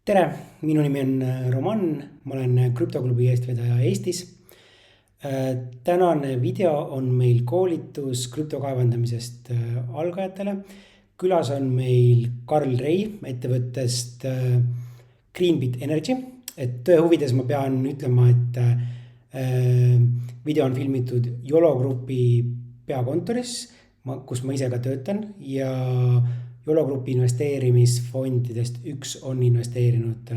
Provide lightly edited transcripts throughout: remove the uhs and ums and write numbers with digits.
Tere, minu nimi on Roman, ma olen krüptoklubi eestvedaja Eestis. Tänane video on meil koolitus krüptokaevandamisest algajatele. Külas on meil Karl Rei ettevõttest Greenbit Energy. Et tõe huvides ma pean ütlema, et video on filmitud YOLO Grupi peakontoris, kus ma ise ka töötan, ja YOLO Grupi investeerimisfondidest üks on investeerinud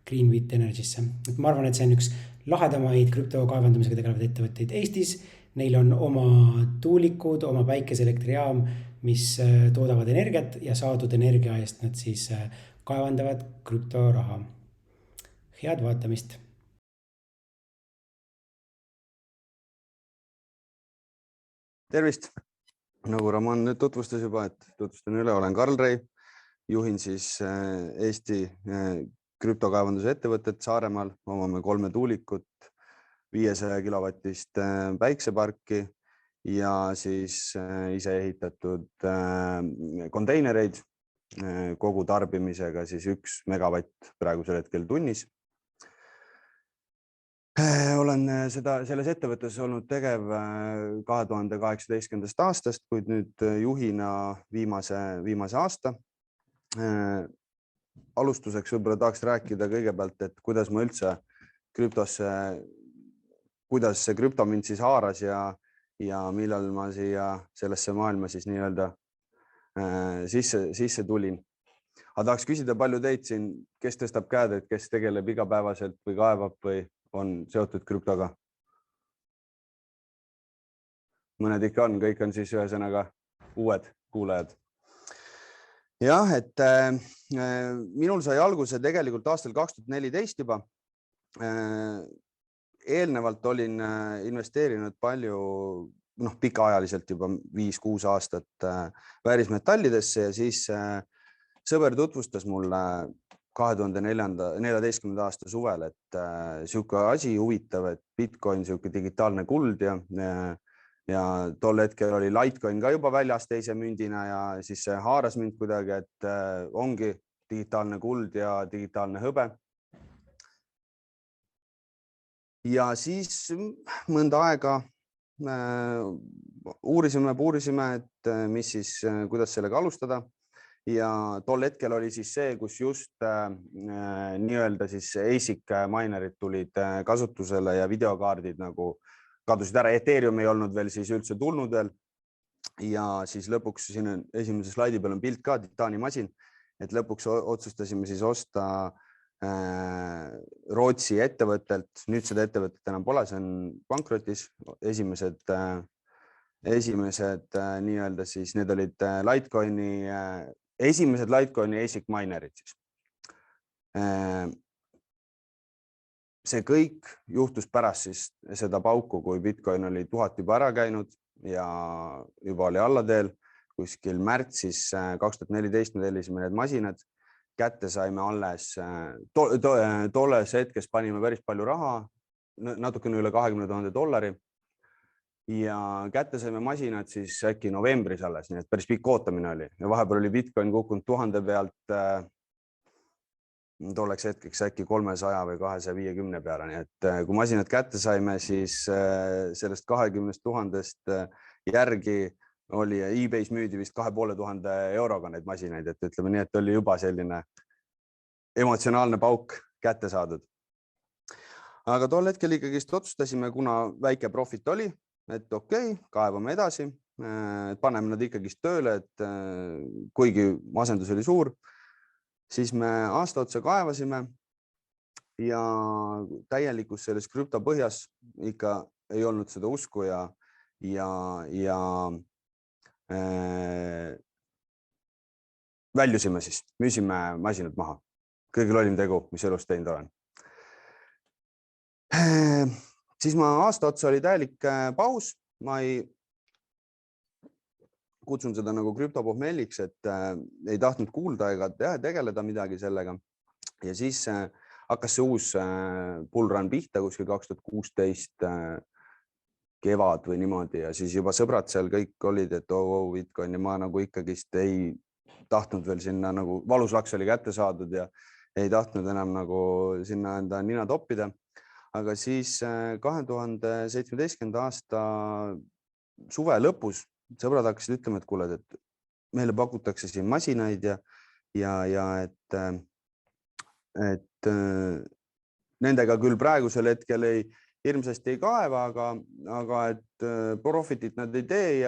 Greenbit Energy'sse. Et ma arvan, et see on üks lahedamaid krüptokaevandamisega tegelevaid ettevõtteid Eestis. Neil on oma tuulikud, oma päikeseelektrijaam, mis toodavad energiat ja saadud energia eest nad siis kaevandavad krüptoraha. Head vaatamist! Tervist! Nagu Roman nüüd tutvustas juba, et tutvustan üle, olen Karl Rei, juhin siis Eesti krüptokaevanduse ettevõtet Saaremaal, omame 3 tuulikut, 500 kilovatist päikseparki ja siis ise ehitatud konteinereid kogu tarbimisega siis 1 megavatt praegusel hetkel tunnis. Olen selles ettevõttes olnud tegev 2018. aastast, kuid nüüd juhina viimase aasta. Alustuseks võib-olla tahaks rääkida kõigepealt, et kuidas ma üldse krüptosse, kuidas see krüpto mind siis haaras ja millal ma siia sellesse maailma siis nii-öelda sisse tulin. Aga tahaks küsida palju teid siin, kes tõstab käed, et kes tegeleb igapäevaselt või kaevab või on seotud krüptoga. Mõned ikka on, kõik on siis ühesõnaga uued kuulajad. Jah, et minul sai alguse tegelikult aastal 2014 juba. Eelnevalt olin investeerinud palju, pikaajaliselt juba 5-6 aastat väärismetallidesse ja siis sõber tutvustas mulle 2014. aasta suvel, et siuke asi huvitav, et Bitcoin, siuke digitaalne kuld ja tol hetkel oli Litecoin ka juba väljas teise mündina ja siis see haaras mind kuidagi, et ongi digitaalne kuld ja digitaalne hõbe. Ja siis mõnda aega uurisime, et mis siis, kuidas sellega alustada. Ja tol hetkel oli siis see, kus just nii-öelda siis ASIC minerid tulid kasutusele ja videokaardid nagu kadusid ära. Ethereum ei olnud veel siis üldse tulnud veel. Ja siis lõpuks siin esimese slaidi peal on pilt ka, titaanimasin, et lõpuks otsustasime siis osta Rootsi ettevõttelt. Nüüd seda ettevõtet enam pole, see on pankrotis. Esimesed nii-öelda siis, need olid esimesed Litecoini ASIC minerid siis. See kõik juhtus pärast siis seda pauku, kui Bitcoin oli 1000 juba ära käinud ja juba oli allateel. Kuskil märtsis 2014 me tellisime need masinad. Kätte saime alles, tolles hetkes panime päris palju raha, natukene üle $20,000. Ja kätte saime masinad siis äkki novembris alles, nii et päris pikk ootamine oli. Ja vahepeal oli Bitcoin kukkunud 1000 pealt tolleks hetkeks äkki 300 või 250 peale. Nii et kui masinad kätte saime, siis sellest 20 000 järgi oli eBay's müüdi vist €2500 neid masinaid, et ütleme nii, et oli juba selline emotsionaalne pauk kätte saadud. Aga tol hetkel ikkagi otsustasime, kuna väike profit oli, et okei, kaevame edasi, paneme nad ikkagi tööle, et kuigi asendus oli suur, siis me aasta otsa kaevasime ja täielikus selles krüpto põhjas ikka ei olnud seda usku ja väljusime siis, müüsime masinad maha. Kõigil olim tegu, mis elus teinud olen. Siis ma aasta otsa oli täielik paus, ma ei kutsun seda nagu krüptopohmelliks, et ei tahtnud kuulda ega tegeleda midagi sellega. Ja siis hakkas see uus bullrun pihta kuskil 2016 kevad või niimoodi ja siis juba sõbrad seal kõik olid, et Bitcoin ja ma nagu ikkagist ei tahtnud veel sinna nagu valuslaks oli kätte saadud ja ei tahtnud enam nagu sinna enda nina toppida. Aga siis 2017. aasta suve lõpus sõbrad hakkasid ütlema, et kuule, et meile pakutakse siin masinaid ja et nendega küll praegusel hetkel hirmsasti ei kaeva, aga et profitit nad ei tee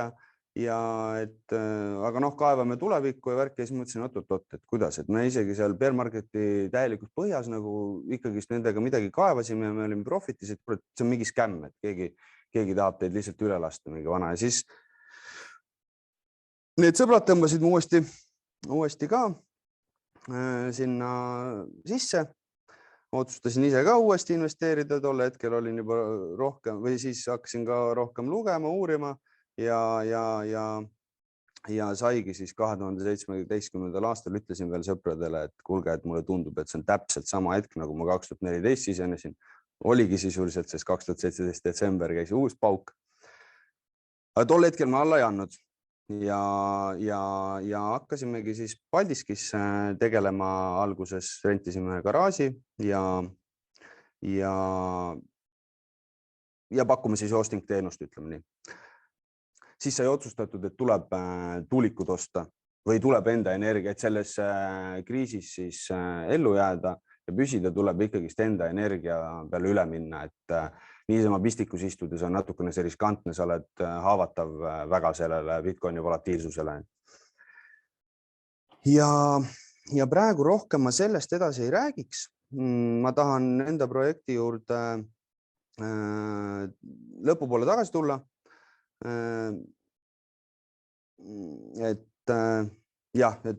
aga noh, kaevame tulevikku ja värki. Ja siis mõtlesin, oot, et kuidas, et me isegi seal bear marketi täielikult põhjas nagu ikkagist nendega midagi kaevasime ja me olime profitis, et see on mingi skämm, et keegi tahab teid lihtsalt üle lasta mingi vana. Ja siis need sõbrad tõmbasid uuesti ka sinna sisse. Otsustasin ise ka uuesti investeerida. Tol hetkel olin juba rohkem või siis hakkasin ka rohkem lugema, uurima ja saigi siis 2017. aastal ütlesin veel sõpradele, et kuulge, et mulle tundub, et see on täpselt sama hetk, nagu ma 2014 sisenesin. Oligi sisuliselt, sest 2017 detsember käis uus pauk. Aga tol hetkel ma alla ei andnud ja hakkasimegi siis Paldiskis tegelema. Alguses rentisime garaaži ja pakume siis hosting teenust, ütleme nii. Siis sai otsustatud, et tuleb tuulikud osta või tuleb enda energia, et selles kriisis siis ellu jääda ja püsida, tuleb ikkagist enda energia peale üle minna, et niisama pistikus istudes on natukene see riskantne, sa oled haavatav väga sellele Bitcoini volatiilsusele. Ja praegu rohkem ma sellest edasi ei räägiks. Ma tahan enda projekti juurde lõpupoole tagasi tulla. Et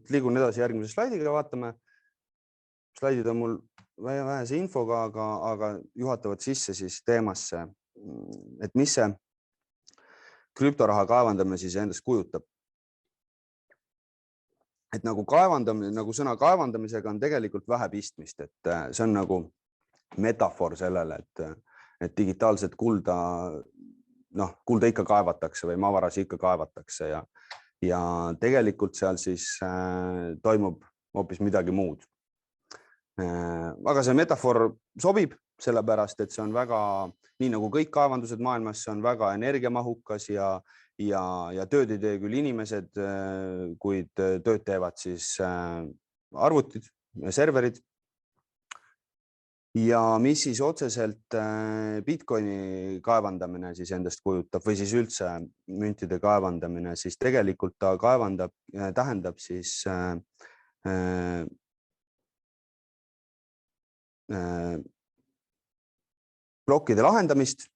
liigun edasi järgmise slaidiga, vaatame. Slaidid on mul vähese infoga, aga juhatavad sisse siis teemasse, et mis see krüptoraha kaevandamine siis endast kujutab. Et nagu sõna kaevandamisega on tegelikult vähe pistmist, et see on nagu metafoor sellele, et digitaalset kulda ikka kaevatakse või maavarasi ikka kaevatakse ja tegelikult seal siis toimub hoopis midagi muud. Aga see metafoor sobib sellepärast, et see on väga, nii nagu kõik kaevandused maailmas, see on väga energiamahukas ja tööd ei tee küll inimesed, kuid tööd teevad siis arvutid ja serverid. Ja mis siis otseselt Bitcoini kaevandamine siis endast kujutab või siis üldse müntide kaevandamine, siis tegelikult ta tähendab siis plokkide lahendamist,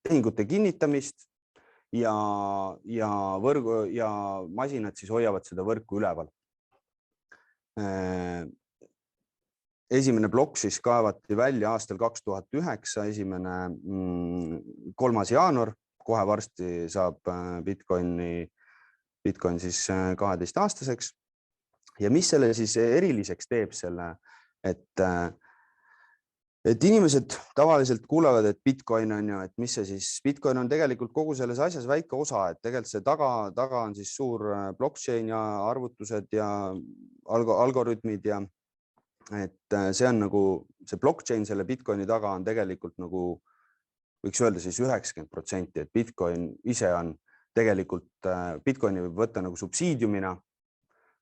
tehingute kinnitamist ja masinad siis hoiavad seda võrku üleval. Esimene plokk siis kaevati välja aastal 2009, 3. jaanuar, kohe varsti saab Bitcoin siis 12-aastaseks. Ja mis selle siis eriliseks teeb selle, et inimesed tavaliselt kuulevad, et Bitcoin on ju, et mis see siis, Bitcoin on tegelikult kogu selles asjas väike osa, et tegelikult see taga on siis suur blockchain ja arvutused ja algoritmid ja et see on nagu see blockchain selle Bitcoini taga on tegelikult nagu võiks öelda siis 90%, et Bitcoin ise on tegelikult, Bitcoini võib võtta nagu subsiidiumina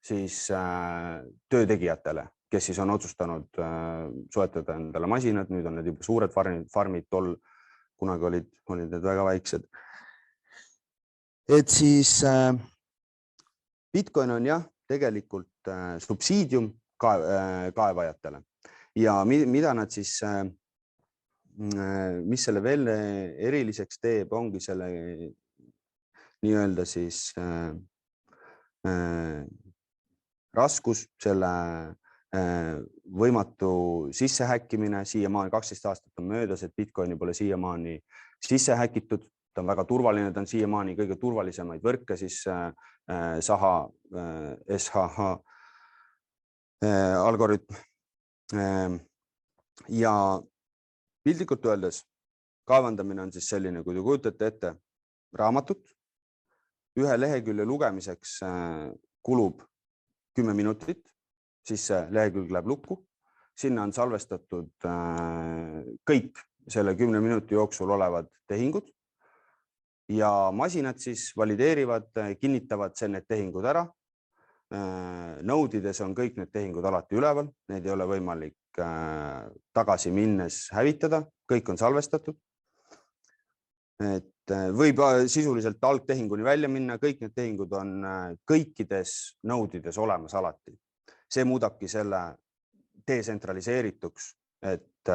siis töötegijatele, kes siis on otsustanud soetada endale masinad, nüüd on need juba suured farmid, kunagi olid need väga väiksed. Et siis Bitcoin on jah, tegelikult subsiidium kaevajatele ja mida nad siis, mis selle veel eriliseks teeb, ongi selle nii-öelda siis raskus, selle võimatu sissehäkkimine, siiamaani 12 aastat on möödas, et Bitcoini pole siiamaani sisse häkitud, ta on väga turvaline, ta on siiamaani kõige turvalisemaid võrke, siis SHH algoritm ja piltlikult öeldes kaevandamine on siis selline, kui te kujutate ette raamatut, ühe lehekülje lugemiseks kulub 10 minutit, siis see lehekülg läheb lukku sinna on salvestatud kõik selle 10 minuti jooksul olevad tehingud ja masinad siis valideerivad, kinnitavad need tehingud ära. Nõudides on kõik need tehingud alati üleval, need ei ole võimalik tagasi minnes hävitada, kõik on salvestatud. Et võib sisuliselt algtehinguni välja minna, kõik need tehingud on kõikides nõudides olemas alati. See muudabki selle detsentraliseerituks, et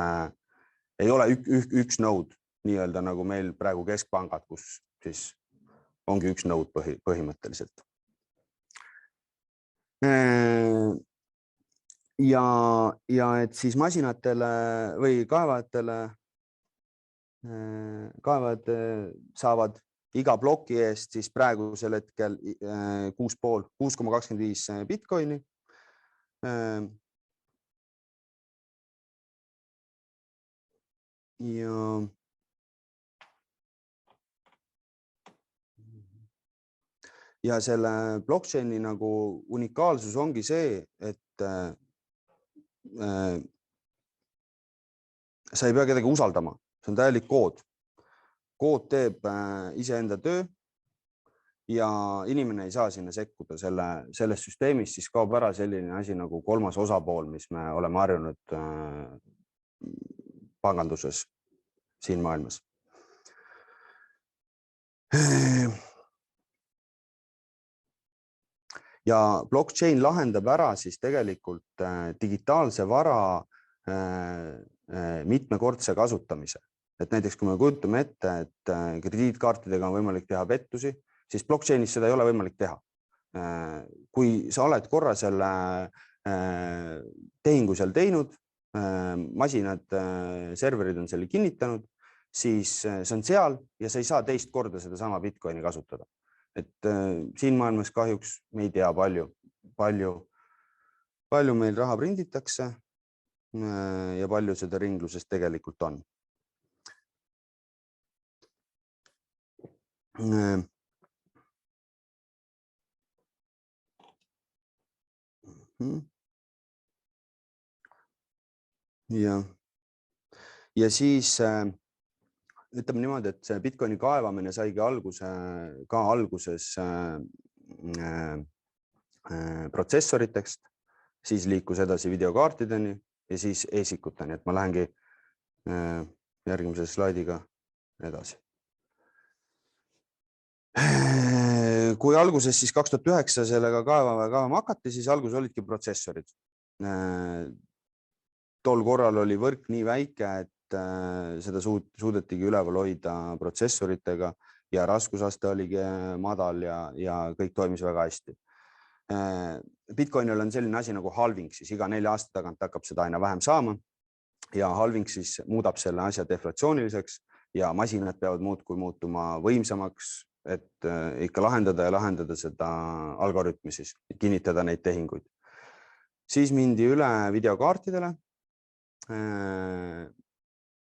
ei ole üks nõud, nii-öelda nagu meil praegu keskpangad, kus siis ongi üks nõud põhimõtteliselt. Ja et siis masinatele või kaevajatele kaevajad saavad iga ploki eest siis praegusel hetkel 6,25 bitcoini. Ja selle blockchaini nagu unikaalsus ongi see, et sa ei pea kedagi usaldama, see on täielik kood. Kood teeb iseenda töö ja inimene ei saa sinna sekkuda. Selles süsteemis siis kaob ära selline asi nagu kolmas osapool, mis me oleme harjunud panganduses siin maailmas. Ja blockchain lahendab ära siis tegelikult digitaalse vara mitmekordse kasutamise. Et näiteks kui me kujutame ette, et krediitkaartidega on võimalik teha pettusi, siis blockchainis seda ei ole võimalik teha. Kui sa oled korra selle tehingu seal teinud, masinad, serverid on selle kinnitanud, siis see on seal ja sa ei saa teist korda seda sama Bitcoini kasutada. Et siin maailmas kahjuks me ei tea palju meil raha prinditakse ja palju seda ringluses tegelikult on. Ja siis ütleme niimoodi, et see Bitcoini kaevamine saigi alguses protsessoritest, siis liikus edasi videokaartideni ja siis e-sikuteni, et ma lähengi järgmise slaidiga edasi. Kui alguses siis 2009 sellega kaevama hakati, siis alguses olidki protsessorid. Tol korral oli võrk nii väike, et seda suudetigi üleval hoida protsessoritega ja raskusaste oligi madal ja kõik toimis väga hästi. Bitcoinil on selline asi nagu halving, siis iga 4 aasta tagant hakkab seda aina vähem saama ja halving siis muudab selle asja deflatsiooniliseks ja masinad peavad muudkui muutuma võimsamaks, et ikka lahendada seda algoritmi siis, kinnitada neid tehinguid. Siis mindi üle videokaartidele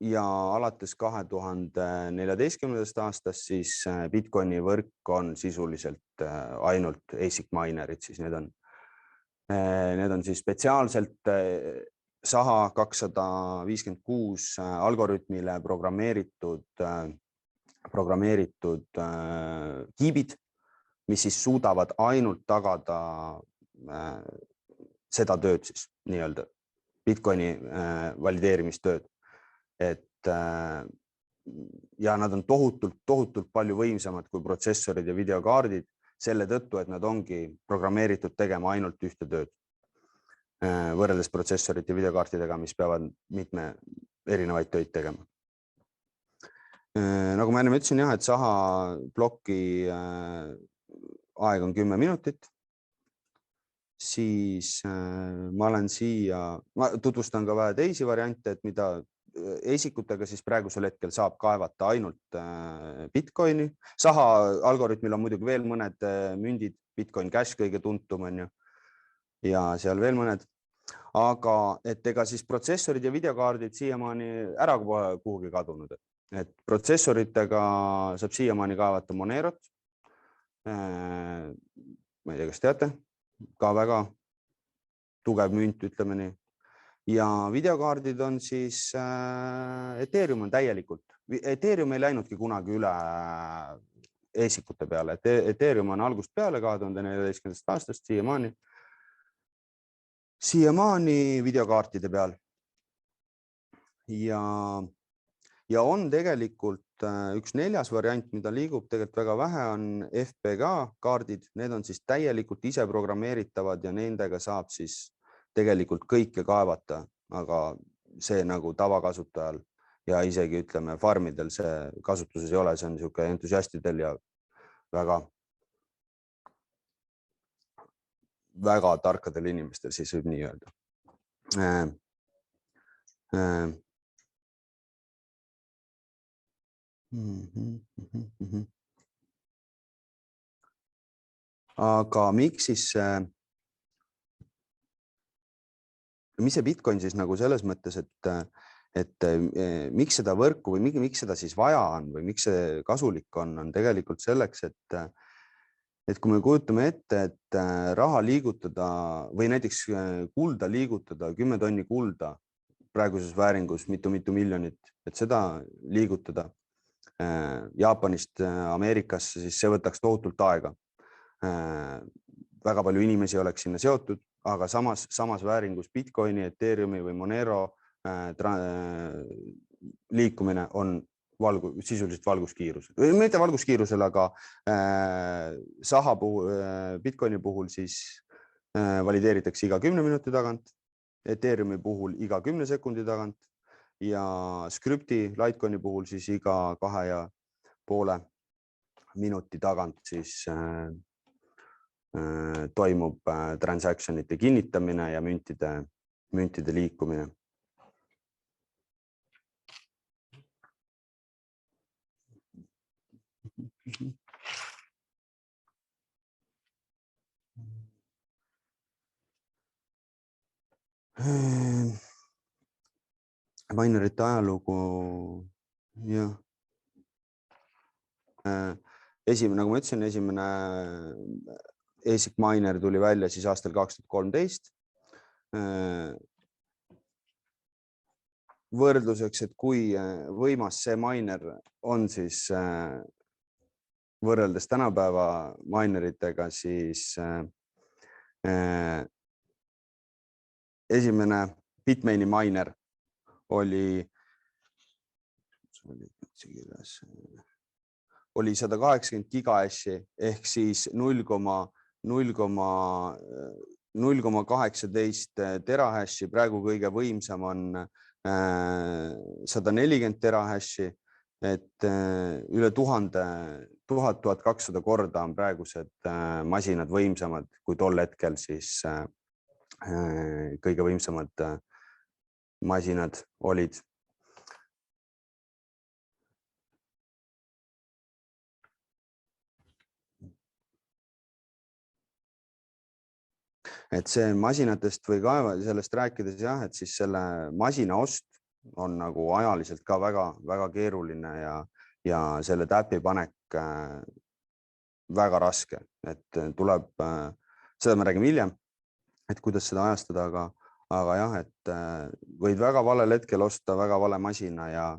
ja alates 2014. aastast siis Bitcoini võrk on sisuliselt ainult ASIC minerid, siis need on siis spetsiaalselt SAHA 256 algoritmile programmeeritud kiibid, mis siis suudavad ainult tagada seda tööd siis nii-öelda Bitcoini valideerimistööd. Ja nad on tohutult palju võimsamad kui protsessorid ja videokaardid selle tõttu, et nad ongi programmeeritud tegema ainult ühte tööd võrreldes protsessorite ja videokaartidega, mis peavad mitme erinevaid töid tegema. Nagu ma enne ütlesin, et SAHA ploki aeg on 10 minutit. Siis ma tutvustan ka vähe teisi variante, et mida e-sikutega siis praegusel hetkel saab kaevata ainult Bitcoini. SAHA algoritmil on muidugi veel mõned mündid, Bitcoin Cash kõige tuntum on ju, ja seal veel mõned. Aga et ega siis protsessorid ja videokaardid siiamaani ära kuhugi kadunud. Et protsessoritega saab siiamaani kaevata Monerot. Ma ei tea, kas teate, ka väga tugev münt, ütleme nii. ja videokaardid on siis Ethereum on täielikult. Ethereum ei läinudki kunagi üle eesikute peale. Ethereum on algust peale 2014. aastast siiamaani videokaartide peal. Ja on tegelikult üks 4. variant, mida liigub tegelikult väga vähe, on FPGA kaardid. Need on siis täielikult ise programmeeritavad ja nendega saab siis tegelikult kõike kaevata, aga see nagu tavakasutajal ja isegi ütleme farmidel see kasutuses ei ole, see on niisugune entusiastidel ja väga tarkadel inimestel, siis võib nii öelda. Aga miks siis mis see Bitcoin siis nagu selles mõttes, et miks seda võrku või miks seda siis vaja on või miks see kasulik on tegelikult selleks, et kui me kujutame ette, et raha liigutada või näiteks kulda liigutada, 10 tonni kulda praeguses vääringus mitu miljonit, et seda liigutada Jaapanist Ameerikasse, siis see võtaks tohutult aega. Väga palju inimesi oleks sinna seotud, aga samas vääringus Bitcoini, Ethereumi või Monero liikumine on sisuliselt valguskiirusel. Mitte valguskiirusel, aga saha puhul, Bitcoini puhul siis valideeritakse iga 10 minuti tagant, Ethereumi puhul iga 10 sekundi tagant ja Scripti Litecoini puhul siis iga 2,5 minuti tagant siis toimub transactionite kinnitamine ja müntide liikumine. Minerite ajalugu, jah. Nagu ma ütlesin, esimene ASIC miner tuli välja siis aastal 2013. Võrdluseks, et kui võimas see miner on siis võrreldes tänapäeva mineritega, siis esimene Bitmaini miner oli 180 gigahashi ehk siis 0,18 terahashi. Praegu kõige võimsam on 140 terahashi, et üle 1200 korda on praegused masinad võimsamad kui tol hetkel siis kõige võimsamad masinad olid. Et see masinatest või sellest rääkides jah, et siis selle masina ost on nagu ajaliselt ka väga keeruline ja selle täpi panek väga raske, et tuleb, seda me räägime hiljem, et kuidas seda ajastada, aga jah, et võid väga valel hetkel osta väga vale masina ja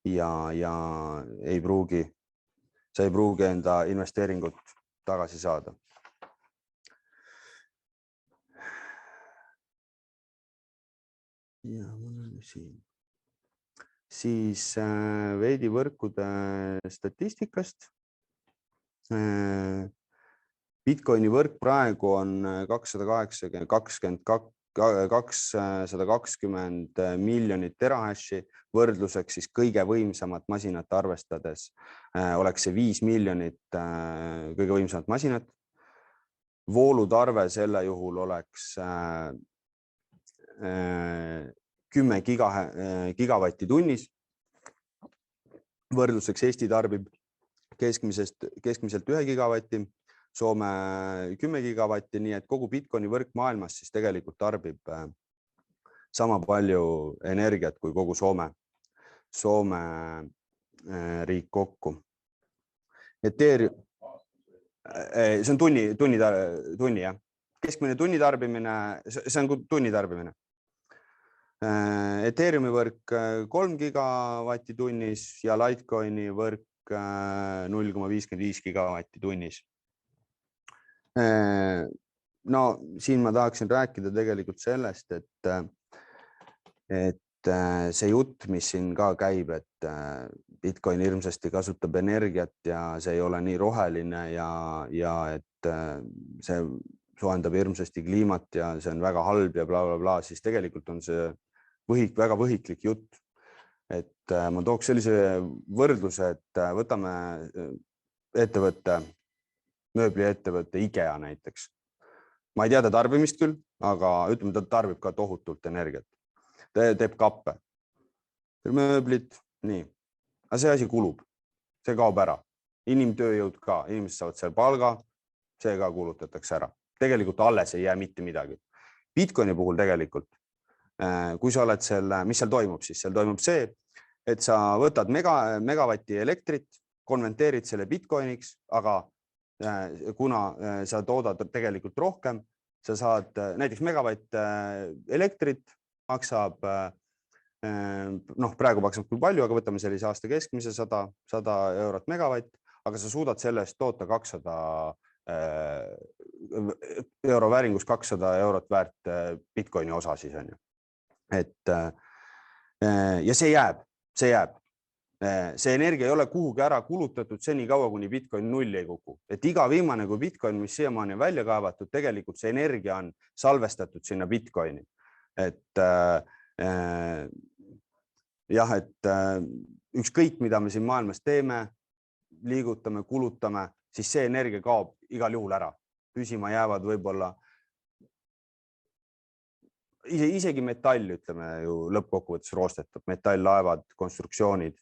sa ei pruugi enda investeeringut tagasi saada. Ja mul on siin. Siis veidi võrkude statistikast. Bitcoini võrk praegu on 220 miljonit terahashi, võrdluseks siis kõige võimsamat masinat arvestades oleks see 5 miljonit kõige võimsamat masinat. Voolutarve selle juhul oleks 10 gigavatti tunnis. Võrdluseks Eesti tarbib keskmiselt 1 gigavatti, Soome 10 gigavatti, nii et kogu Bitcoini võrk maailmas siis tegelikult tarbib sama palju energiat kui kogu Soome riik kokku. See on tunni, jah. Keskmine tunni tarbimine, see on tunni tarbimine. Ethereumi võrk 3 gigavatti tunnis ja Litecoini võrk 0,55 gigavatti tunnis. No siin ma tahaksin rääkida tegelikult sellest, et see jutt, mis siin ka käib, et Bitcoin hirmsasti kasutab energiat ja see ei ole nii roheline ja et see soojendab hirmsasti kliimat ja see on väga halb ja bla, siis tegelikult on see väga võhiklik jutt. Et ma tooks sellise võrdluse, et võtame ettevõtte, mööbliettevõtte IKEA näiteks. Ma ei tea ta tarbimist küll, aga ütleme, ta tarbib ka tohutult energiat. Ta teeb kappe, mööblit, nii. Aga see asi kulub, see kaob ära. Inimtööjõud ka, inimesed saavad seal palga, see ka kulutatakse ära. Tegelikult alles ei jää mitte midagi. Bitcoini puhul tegelikult, kui sa oled selle, mis seal toimub siis? Seal toimub see, et sa võtad megavatti elektrit, konverteerid selle Bitcoiniks, aga kuna sa toodad tegelikult rohkem, sa saad näiteks megavatt elektrit, maksab, praegu maksab kui palju, aga võtame sellise aasta keskmise 100 eurot megavatt, aga sa suudad selle eest toota 200 euro vääringus 200 eurot väärt Bitcoini osa siis on ju. Ja see jääb. See energia ei ole kuhugi ära kulutatud seni kaua, kuni Bitcoin nulli ei kuku. Et iga viimane kui Bitcoin, mis siiamaani on välja kaevatud, tegelikult see energia on salvestatud sinna Bitcoini. Et ükskõik, mida me siin maailmas teeme, liigutame, kulutame, siis see energia kaob igal juhul ära. Püsima jäävad võib-olla isegi metall, ütleme ju lõppkokkuvõttes roostetab, metalllaevad, konstruktsioonid.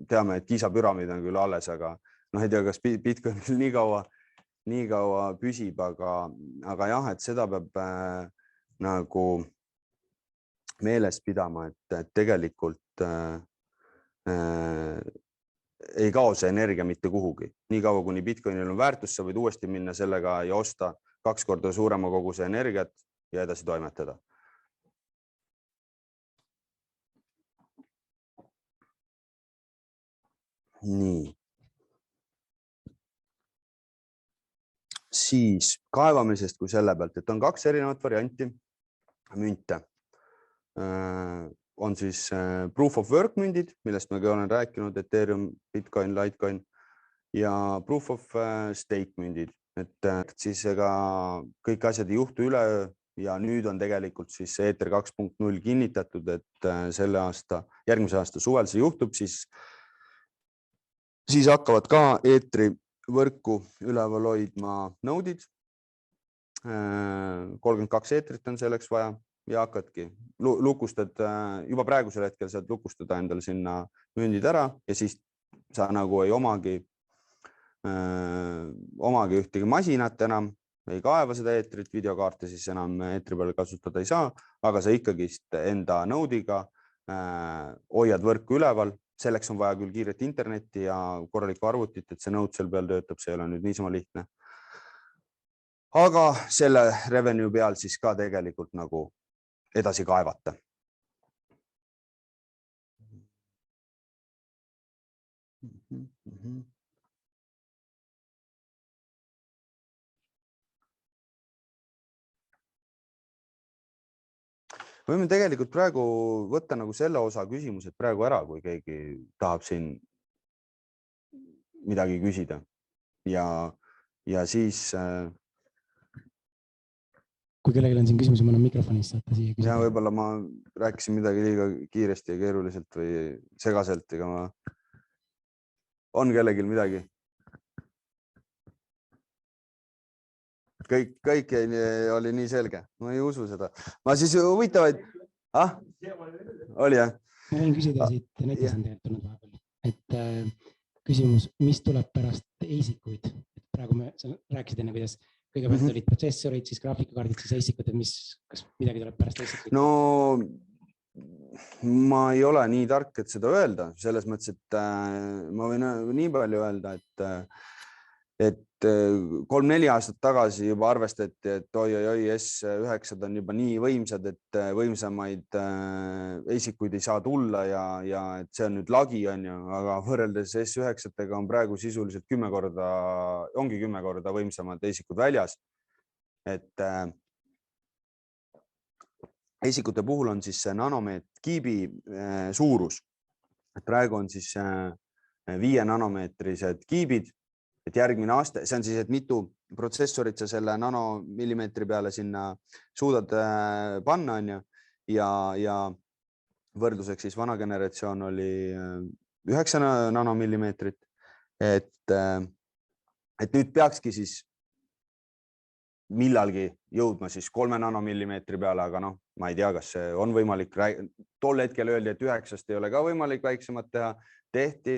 Teame, et Giza püramiid on küll alles, aga ei tea, kas Bitcoin küll nii kaua püsib, aga jah, et seda peab nagu meeles pidama, et tegelikult ei kao see energia mitte kuhugi. Nii kaua, kuni Bitcoinil on väärtus, sa võid uuesti minna sellega ja osta 2 korda suurema koguse energiat ja edasi toimetada. Nii. Siis kaevamisest kui selle pealt, et on 2 erinevat varianti münte. On siis proof of work mündid, millest me olen rääkinud, Ethereum, Bitcoin, Litecoin ja proof of stake mündid. Et siis ega kõik asjad ei juhtu üleöö ja nüüd on tegelikult siis Ether 2.0 kinnitatud, et selle aasta, järgmise aasta suvel see juhtub, siis hakkavad ka Etheri võrku üleval hoidma node'id. 32 Etherit on selleks vaja ja hakkadki lukustad, juba praegusel hetkel saad lukustada endale sinna mündid ära ja siis sa nagu ei omagi ühtegi masinat enam, ei kaeva seda Etherit, videokaarte siis enam Etheri peal kasutada ei saa, aga sa ikkagi enda node'iga hoiad võrku üleval. Selleks on vaja küll kiiret internetti ja korralikku arvutit, et see node seal peal töötab, see ei ole nüüd niisama lihtne. Aga selle revenue peal siis ka tegelikult nagu edasi kaevata. Võime tegelikult praegu võtta nagu selle osa küsimused praegu ära, kui keegi tahab siin midagi küsida ja siis kui kellelgi on siin küsimusi, ma olen mikrofonist saata siia küsida. Ja võib-olla ma rääkisin midagi liiga kiiresti ja keeruliselt või segaselt, ega on kellelgi midagi. Kõik oli nii selge. Ma ei usu seda. Ma siis huvitavaid... Oli jah? Ma võin küsida siit netis on tegelikult vahepeal. Et küsimus, mis tuleb pärast ASIC-uid? Praegu me rääkisid enne, kuidas kõigepealt olid protsessorid, siis graafikakaardid, siis ASIC-ud, et kas midagi tuleb pärast ASIC-uid? No ma ei ole nii tark, et seda öelda. Selles mõttes, et ma võin nii palju öelda, et 3-4 aastat tagasi juba arvestati, et oi, S9 on juba nii võimsad, et võimsamaid esikuid ei saa tulla ja et see on nüüd lagi, on ju, aga võrreldes S9-tega on praegu sisuliselt 10 korda võimsamad esikud väljas. Et esikute puhul on siis nanomeetkiibi suurus. Praegu on siis 5 nanomeetrised kiibid, et järgmine aasta, see on siis, et mitu protsessorit sa selle nanomillimeetri peale sinna suudad panna, on ju, ja võrdluseks siis vana generatsioon oli 9 nanomillimeetrit, et nüüd peakski siis millalgi jõudma siis 3 nanomillimeetri peale, aga noh, ma ei tea, kas see on võimalik. Tol hetkel öeldi, et 9-st ei ole ka võimalik väiksemat teha, tehti.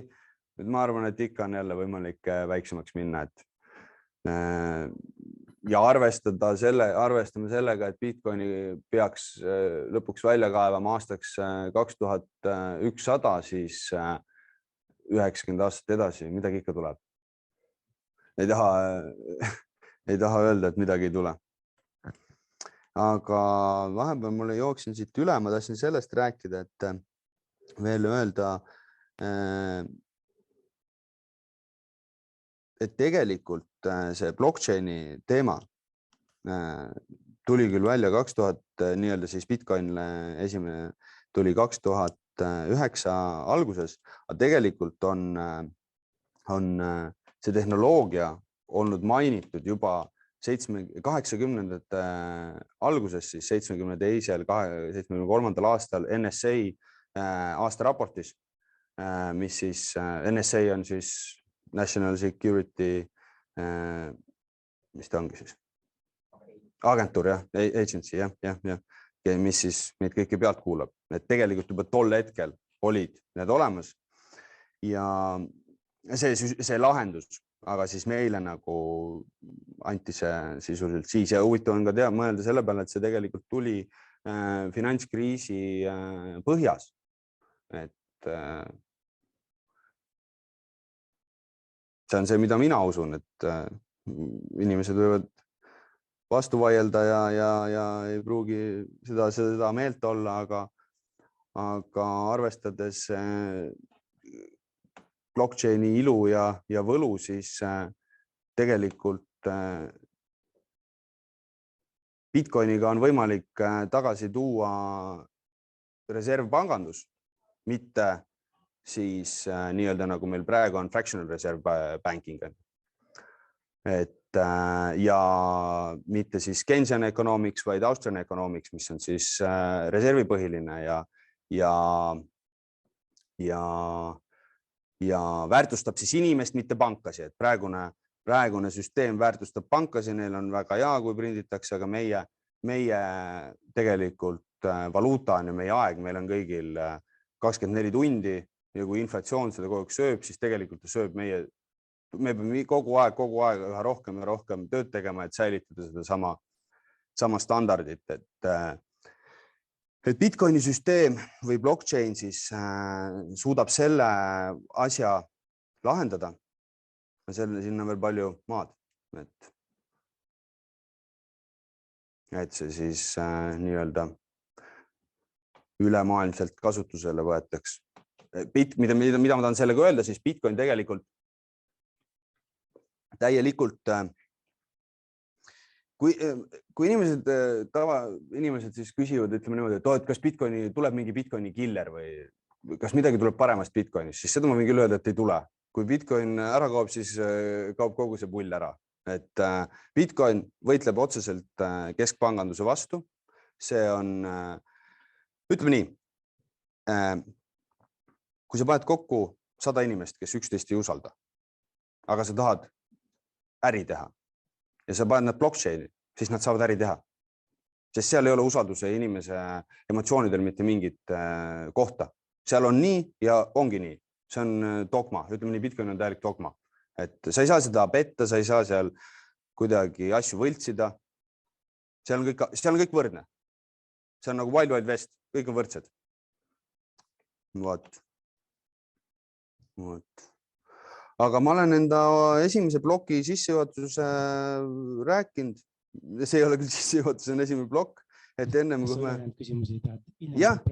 Nüüd ma arvan, et ikka on jälle võimalik väiksemaks minna, ja arvestame sellega, et Bitcoini peaks lõpuks välja kaevama aastaks 2100, siis 90 aastat edasi, midagi ikka tuleb. Ei taha öelda, et midagi ei tule. Aga vahepeal mulle jooksin siit üle, ma tahtsin sellest rääkida, et veel öelda, et tegelikult see blockchaini teema tuli küll välja 2000, nii-öelda siis Bitcoinile esimene tuli 2009 alguses, aga tegelikult on see tehnoloogia olnud mainitud juba 80-ndate alguses, siis 72. 73. aastal NSA aastaraportis, mis siis NSA on siis National Security, mis ta ongi siis? Agentuur, jah, agency, jah, mis siis meid kõiki pealt kuulab. Et tegelikult juba tol hetkel olid need olemas ja see lahendus, aga siis meile nagu anti see sisuliselt siis ja huvitav on ka mõelda selle peale, et see tegelikult tuli finantskriisi põhjas, et see on see, mida mina usun, et inimesed võivad vastu vaielda ja ei pruugi seda meelt olla, aga arvestades blockchaini ilu ja võlu, siis tegelikult Bitcoiniga on võimalik tagasi tuua reservpangandus, mitte siis nii-öelda nagu meil praegu on fractional reserve banking. Et ja mitte siis Keynesian economics, vaid Austrian economics, mis on siis reservipõhiline ja väärtustab siis inimest, mitte pankasi. Et praegune süsteem väärtustab pankasi, neil on väga hea, kui prinditakse, aga meie tegelikult valuuta on ja meie aeg, meil on kõigil 24 tundi ja kui inflatsioon seda kogu aeg sööb, siis tegelikult sööb me peame kogu aeg üha rohkem ja rohkem tööd tegema, et säilitada seda sama standardit, et Bitcoini süsteem või blockchain siis suudab selle asja lahendada. Sinna veel palju maad, et see siis nii-öelda ülemaailmselt kasutusele võetaks. Mida ma tahan sellega öelda, siis Bitcoin tegelikult täielikult, kui tavainimesed siis küsivad, ütleme niimoodi, et kas Bitcoini tuleb mingi Bitcoini killer või kas midagi tuleb paremast Bitcoinist, siis seda ma võin küll öelda, et ei tule. Kui Bitcoin ära kaob, siis kaob kogu see pull ära. Et Bitcoin võitleb otseselt keskpanganduse vastu. See on, ütleme nii, kui sa paned kokku 100 inimest, kes üksteist ei usalda, aga sa tahad äri teha ja sa paned nad blockchaini, siis nad saavad äri teha. Sest seal ei ole usalduse inimese emotsioonidel mitte mingit kohta. Seal on nii ja ongi nii. See on dogma. Ütleme nii, Bitcoin on täielik dogma. Et sa ei saa seda petta, sa ei saa seal kuidagi asju võltsida. Seal on kõik võrdne. See on nagu Wild Wild West. Kõik on võrdsed. Vot. aga ma olen enda esimese ploki sissejuhatuse rääkinud. See ei ole küll sissejuhatus, see on esimene plokk. Et ennem, kas kui me... küsimusi tahad? Jah,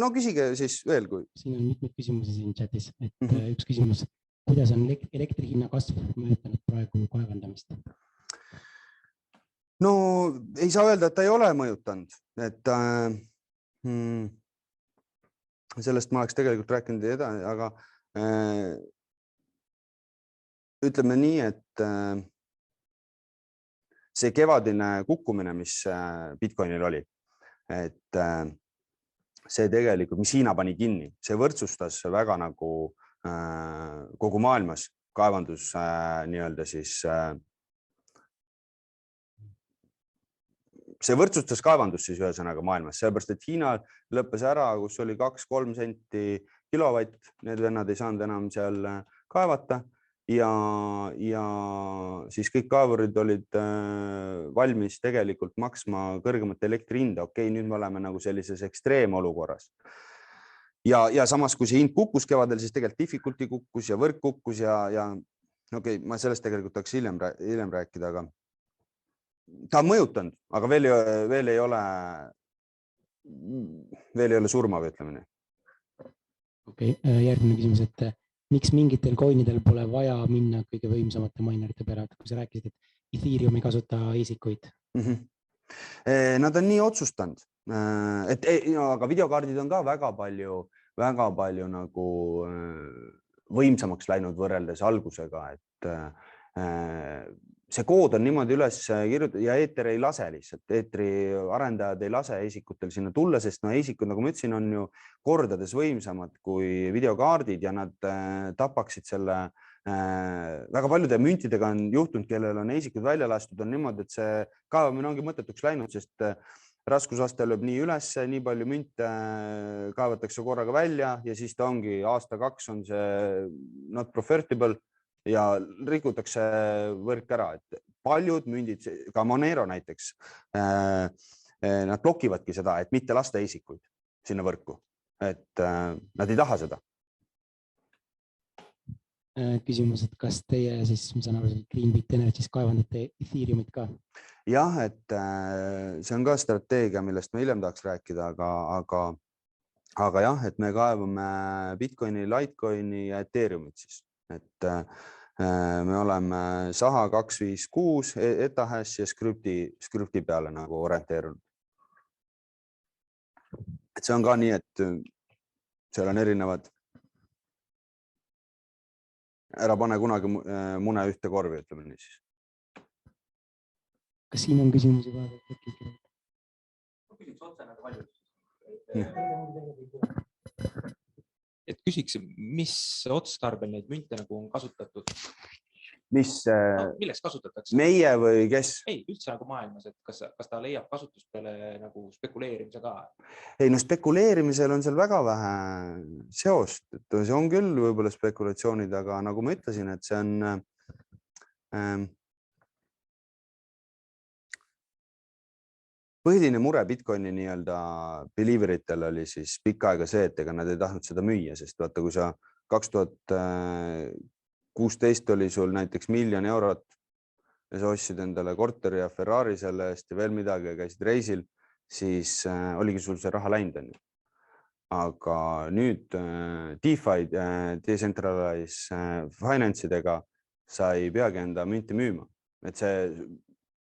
no küsige siis veel, kui... Siin on mitmeid küsimusi siin chatis, et üks küsimus. Kuidas on elektri hinna kasv mõjutanud praegu kaevandamist? No ei saa öelda, et ta ei ole mõjutanud. Et sellest ma oleks tegelikult rääkinud edasi, aga ütleme nii, et see kevadine kukkumine, mis Bitcoinil oli, et see tegelikult, mis Hiina pani kinni, see võrdsustas väga nagu kogu maailmas kaevandus nii-öelda siis see võrdsustas kaevandus siis ühesõnaga maailmas, sellepärast, et Hiina lõppes ära, kus oli 2-3 senti kilovatt, need vennad ei saanud enam seal kaevata ja siis kõik kaevurid olid valmis tegelikult maksma kõrgemat elektri hinda. Okei, nüüd me oleme nagu sellises ekstreemolukorras. Ja samas, kui see hind kukkus kevadel, siis tegelikult difficulty kukkus ja võrk kukkus ja okei, ma sellest tegelikult tahaks hiljem rääkida, aga ta on mõjutanud, aga veel ei ole surmav, ütleme nii. Okei, järgmine küsimus, et miks mingitel coinidel pole vaja minna kõige võimsamate minerite peale, kui sa rääkisid, et Ethereum ei kasuta isikuid? Nad on nii otsustanud, aga videokaardid on ka väga palju nagu võimsamaks läinud võrreldes algusega, et see kood on niimoodi üles kirjutatud ja Eeter ei lase lihtsalt. Eetri arendajad ei lase isikutel sinna tulla, sest isikud, nagu ma ütlesin, on ju kordades võimsamad kui videokaardid ja nad tapaksid selle. Väga paljude müntidega on juhtunud, kellel on isikud välja lastud, on niimoodi, et see kaevamine ongi mõttetuks läinud, sest raskusaste lööb nii üles, nii palju münte kaevatakse korraga välja ja siis ta ongi aasta-2 on see not profitable ja rikutakse võrk ära, et paljud mündid, ka Monero näiteks, nad blokivadki seda, et mitte lasta isikuid sinna võrku, et nad ei taha seda. Küsimus, et kas teie siis, ma saan aru, Greenbit Energy's kaevandate Ethereumit ka? Jah, et see on ka strateegia, millest me hiljem tahaks rääkida, aga jah, et me kaevame Bitcoini, Litecoini ja Ethereumit siis. Et me oleme Saha 256, Etahash ja Scripti peale nagu orienteerunud. Et see on ka nii, et seal on erinevad. Ära pane kunagi mune ühte korvi, ütleme nii siis. Kas siin on küsimusi ka? Küsiks otse nagu valmis. Et küsiks, mis otstarbel neid münte nagu on kasutatud? Milleks kasutatakse? Meie või kes? Ei, üldse nagu maailmas, et kas ta leiab kasutust peale nagu spekuleerimise ka? Ei, no spekuleerimisel on seal väga vähe seost. See on küll võib-olla spekulatsioonid, aga nagu ma ütlesin, et see on põhiline mure Bitcoini nii-öelda believeritel oli siis pikka aega see, et ega nad ei tahtnud seda müüa, sest vaata, kui sa 2016 oli sul näiteks 1 000 000 eurot ja sa ostsid endale korteri ja Ferrari selle eest ja veel midagi ja käisid reisil, siis oligi sul see raha läinud. Aga nüüd DeFi, decentralized finance idega sa ei peagi enda münti müüma. Et see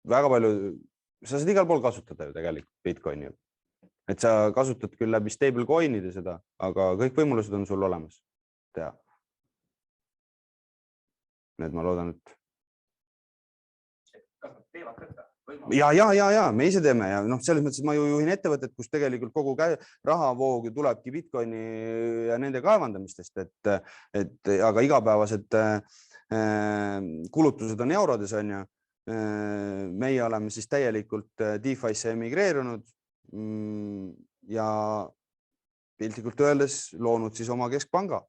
väga palju sa saad igal pool kasutada ju tegelikult Bitcoini. Et sa kasutad küll läbi stablecoinide seda, aga kõik võimalused on sul olemas teha. Need ma loodan, et... Kas nad teevad võtta? Ja, me ise teeme ja selles mõttes ma ju juhin ettevõtet, kus tegelikult kogu rahavoog tulebki Bitcoini ja nende kaevandamistest, aga igapäevased kulutused on eurodes on ju. Meie oleme siis täielikult DeFi'sse emigreerunud ja piltlikult öeldes loonud siis oma keskpanga.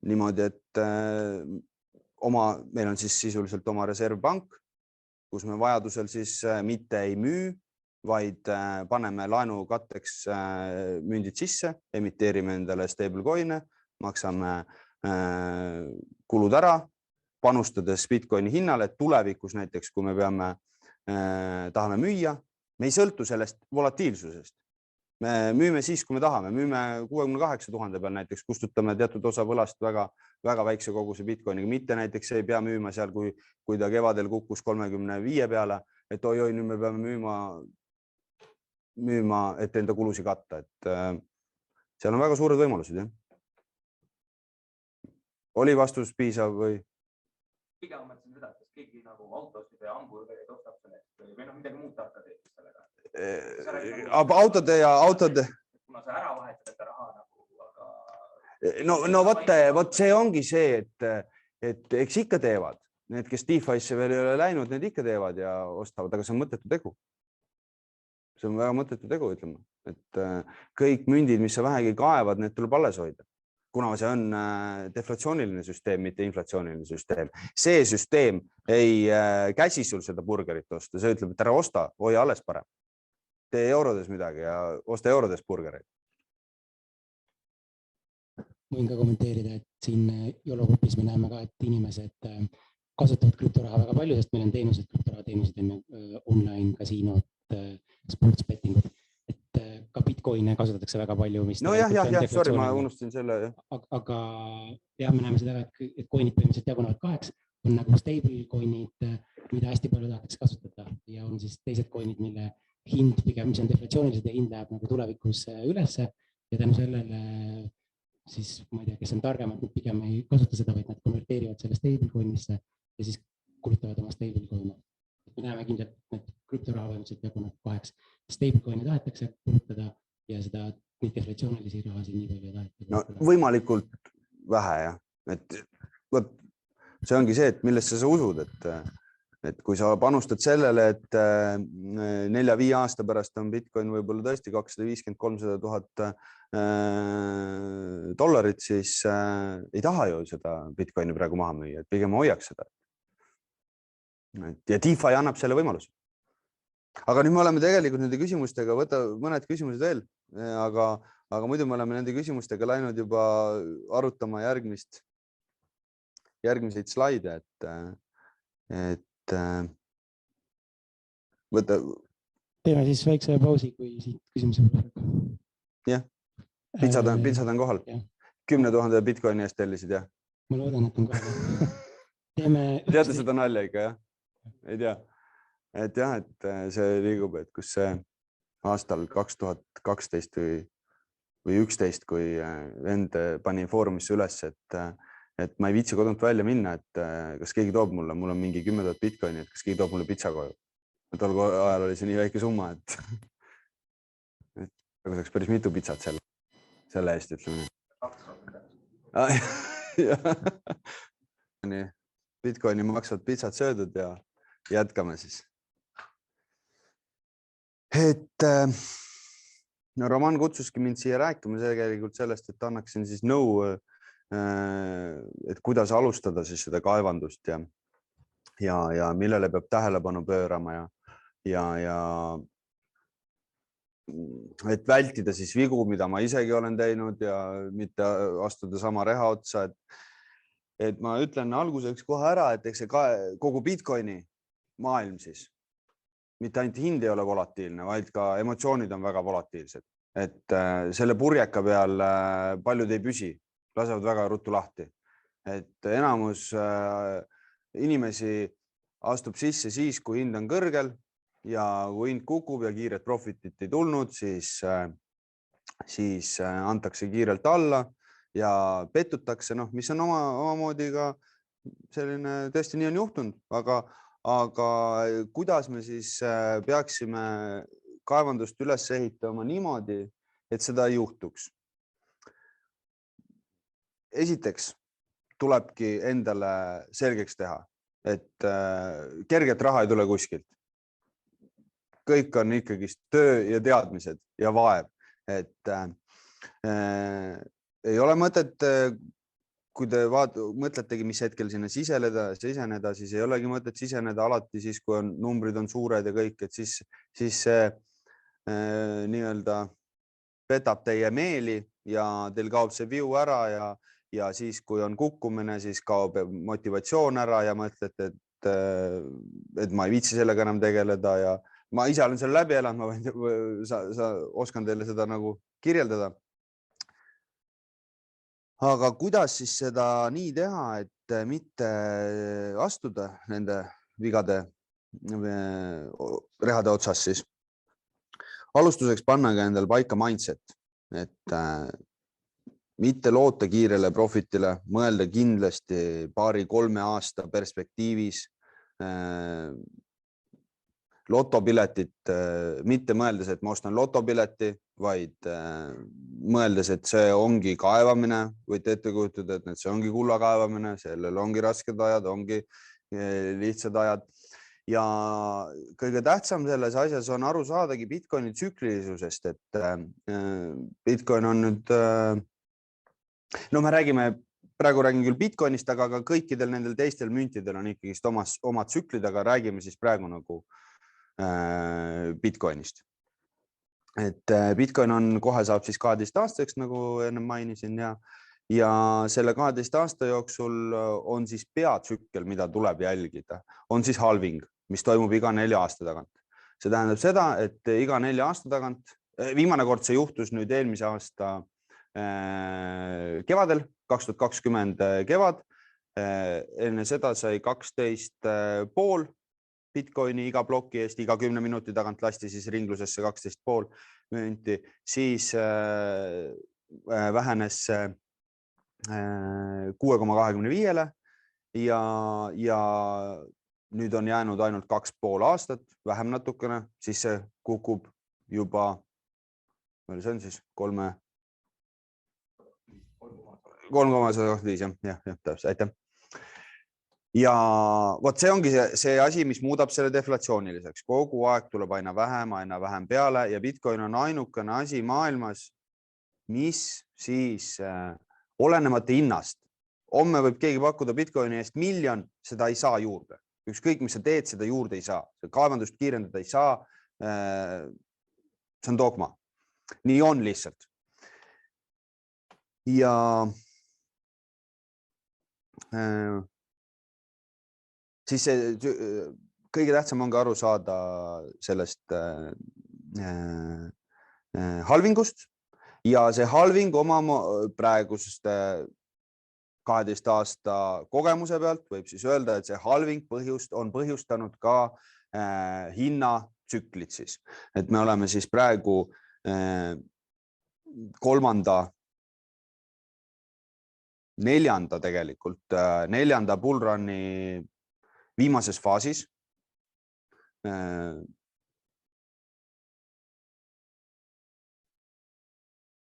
Niimoodi, et meil on siis sisuliselt oma reservpank, kus me vajadusel siis mitte ei müü, vaid paneme laenu katteks mündid sisse, emiteerime endale stablecoin'e, maksame kulud ära, panustades Bitcoini hinnale, et tulevikus näiteks, kui me tahame müüa, me ei sõltu sellest volatiilsusest. Me müüme siis, kui me tahame, müüme 68 000 peal näiteks, kustutame teatud osa võlast väga väikse koguse Bitcoiniga, mitte näiteks ei pea müüma seal, kui ta kevadel kukkus 35 peale, et oi, nüüd me peame müüma, et enda kulusi katta, et seal on väga suured võimalused. Jah. Oli vastus piisav või? Pigem mõtlesin seda, et keegi nagu autosid ja hamburgereid ostab sellest või midagi muud tahta teed sellega. Autode. Kuna sa ära vahetad seda raha nagu, aga... No vot see ongi see, et eks ikka teevad. Need, kes DeFi'sse veel ei ole läinud, need ikka teevad ja ostavad, aga see on mõttetu tegu. See on väga mõttetu tegu, ütleme. Et kõik mündid, mis sa vähegi kaevad, need tuleb alles hoida. Kuna see on deflatsiooniline süsteem, mitte inflatsiooniline süsteem. See süsteem ei käsi sul seda burgerit osta. See ütleb, et ära osta, hoia alles parem. Tee eurodes midagi ja osta eurodes burgereid. Võin ka kommenteerida, et siin YOLO-grupis me näeme ka, et inimesed kasutavad krüptoraha väga palju, sest meil on teenused, krüptoraha teenused, online kasiinod, sports bettingud. Ka Bitcoine kasutatakse väga palju. No jah, sorry, ma unustasin selle. Aga jah, me näeme seda, et coinid põhimõtteliselt jagunevad 2. On nagu stablecoinid, mida hästi palju tahetakse kasutada ja on siis teised coinid, mille hind pigem, mis on deflatsioonilised ja hind läheb nagu tulevikus ülesse ja tänu sellele siis, ma ei tea, kes on targemad, nüüd pigem ei kasuta seda, vaid nad konverteerivad selle stablecoinisse ja siis kulutavad oma stablecoin'e. Me näeme kindlalt, et krüptoraha võimaliselt jaguneb 2. Stablecoin'e tahetakse kulutada ja seda deflatsioonilisi rahasid nii palju tahetakse. No, võimalikult vähe, jah. Et see ongi see, et millesse sa usud, et kui sa panustad sellele, et 4-5 aasta pärast on Bitcoin võib-olla tõesti 250-300 000 dollarit, siis ei taha ju seda Bitcoini praegu maha müüa, et pigem hoiaks seda. Ja DeFi annab selle võimaluse. Aga nüüd me oleme tegelikult nende küsimustega, võta mõned küsimused veel, aga muidu me oleme nende küsimustega läinud juba arutama järgmiseid slaide, et võta. Teeme siis väikse pausi, kui siit küsimuse pole. Jah, pitsad on kohal. 10 000 Bitcoini eest tellisid, jah? Ma loodan, et on kohal. Teate seda nalja ikka, jah? Ei tea. Et jah, et see liigub, et kus see aastal 2012 või 11, kui vend pani foorumisse üles, et ma ei viitsi kodunt välja minna, et kas keegi toob mulle, mul on mingi 10 000 Bitcoini, et kas keegi toob mulle pitsa koju. Tol ajal oli see nii väike summa, et saaks päris mitu pitsat selle eest, ütleme. Bitcoini maksvad pitsad söödud ja jätkame siis. Et Roman kutsuski mind siia rääkima tegelikult sellest, et annaksin siis nõu, et kuidas alustada siis seda kaevandust ja millele peab tähelepanu pöörama ja et vältida siis vigu, mida ma isegi olen teinud ja mitte astuda sama reha otsa, et ma ütlen alguseks kohe ära, et eks see kogu Bitcoini maailm siis, mitte ainult hind ei ole volatiilne, vaid ka emotsioonid on väga volatiilsed. Et selle purjeka peal paljud ei püsi, lasevad väga ruttu lahti. Et enamus inimesi astub sisse siis, kui hind on kõrgel ja kui hind kukub ja kiiret profitit ei tulnud, siis antakse kiirelt alla ja pettutakse, mis on omamoodi ka selline, tõesti nii on juhtunud, aga kuidas me siis peaksime kaevandust üles ehitama niimoodi, et seda ei juhtuks? Esiteks tulebki endale selgeks teha, et kerget raha ei tule kuskilt. Kõik on ikkagi töö ja teadmised ja vaev. Et ei ole mõtet, kui te mõtletegi, mis hetkel sinna siseneda, siis ei olegi mõtet siseneda alati siis, kui numbrid on suured ja kõik, et siis see nii-öelda petab teie meeli ja teil kaob see view ära ja siis, kui on kukkumine, siis kaob motivatsioon ära ja mõtled, et ma ei viitsi sellega enam tegeleda ja ma ise olen selle läbi elanud, ma võin, oskan teile seda nagu kirjeldada. Aga kuidas siis seda nii teha, et mitte astuda nende vigade rehade otsas siis? Alustuseks pannagi endal paika mindset, et mitte loota kiirele profitile, mõelda kindlasti 2-3 aasta perspektiivis. Lotopiletit, mitte mõeldes, et ma ostan lotopileti, vaid mõeldes, et see ongi kaevamine, võite ette kujutada, et see ongi kulla kaevamine, sellel ongi rasked ajad, ongi lihtsad ajad. Ja kõige tähtsam selles asjas on aru saadagi Bitcoini tsüklilisusest, et Bitcoin on nüüd, no me praegu räägin küll Bitcoinist, aga ka kõikidel nendel teistel müntidel on ikkagi omad tsüklid, aga räägime siis praegu nagu Bitcoinist. Et Bitcoin on kohe saab siis 12 aastaks, nagu enne mainisin ja selle 12 aasta jooksul on siis peatsükkel, mida tuleb jälgida, on siis halving, mis toimub iga 4 aasta tagant. See tähendab seda, et iga 4 aasta tagant, viimane kord see juhtus nüüd eelmise aasta kevadel, 2020 kevad, enne seda sai 12,5 Bitcoini iga ploki eest, iga 10 minuti tagant lasti siis ringlusesse 12,5 münti, siis vähenes 6,25-le ja nüüd on jäänud ainult 2,5 aastat, vähem natukene, siis see kukub juba, see on siis 3,125, jah, täpselt, aitäh. Ja vot see ongi see asi, mis muudab selle deflatsiooniliseks. Kogu aeg tuleb aina vähem peale ja Bitcoin on ainukene asi maailmas, mis siis olenemata hinnast. Homme võib keegi pakkuda Bitcoini eest 1 000 000, seda ei saa juurde. Ükskõik, mis sa teed, seda juurde ei saa. Kaevandust kiirendada ei saa. See on dogma. Nii on lihtsalt. Ja siis kõige tähtsam ongi aru saada sellest halvingust ja see halving oma praegust 12 aasta kogemuse pealt võib siis öelda, et see halving on põhjustanud ka hinnatsüklid siis. Et me oleme siis praegu 4. bullrun'i viimases faasis.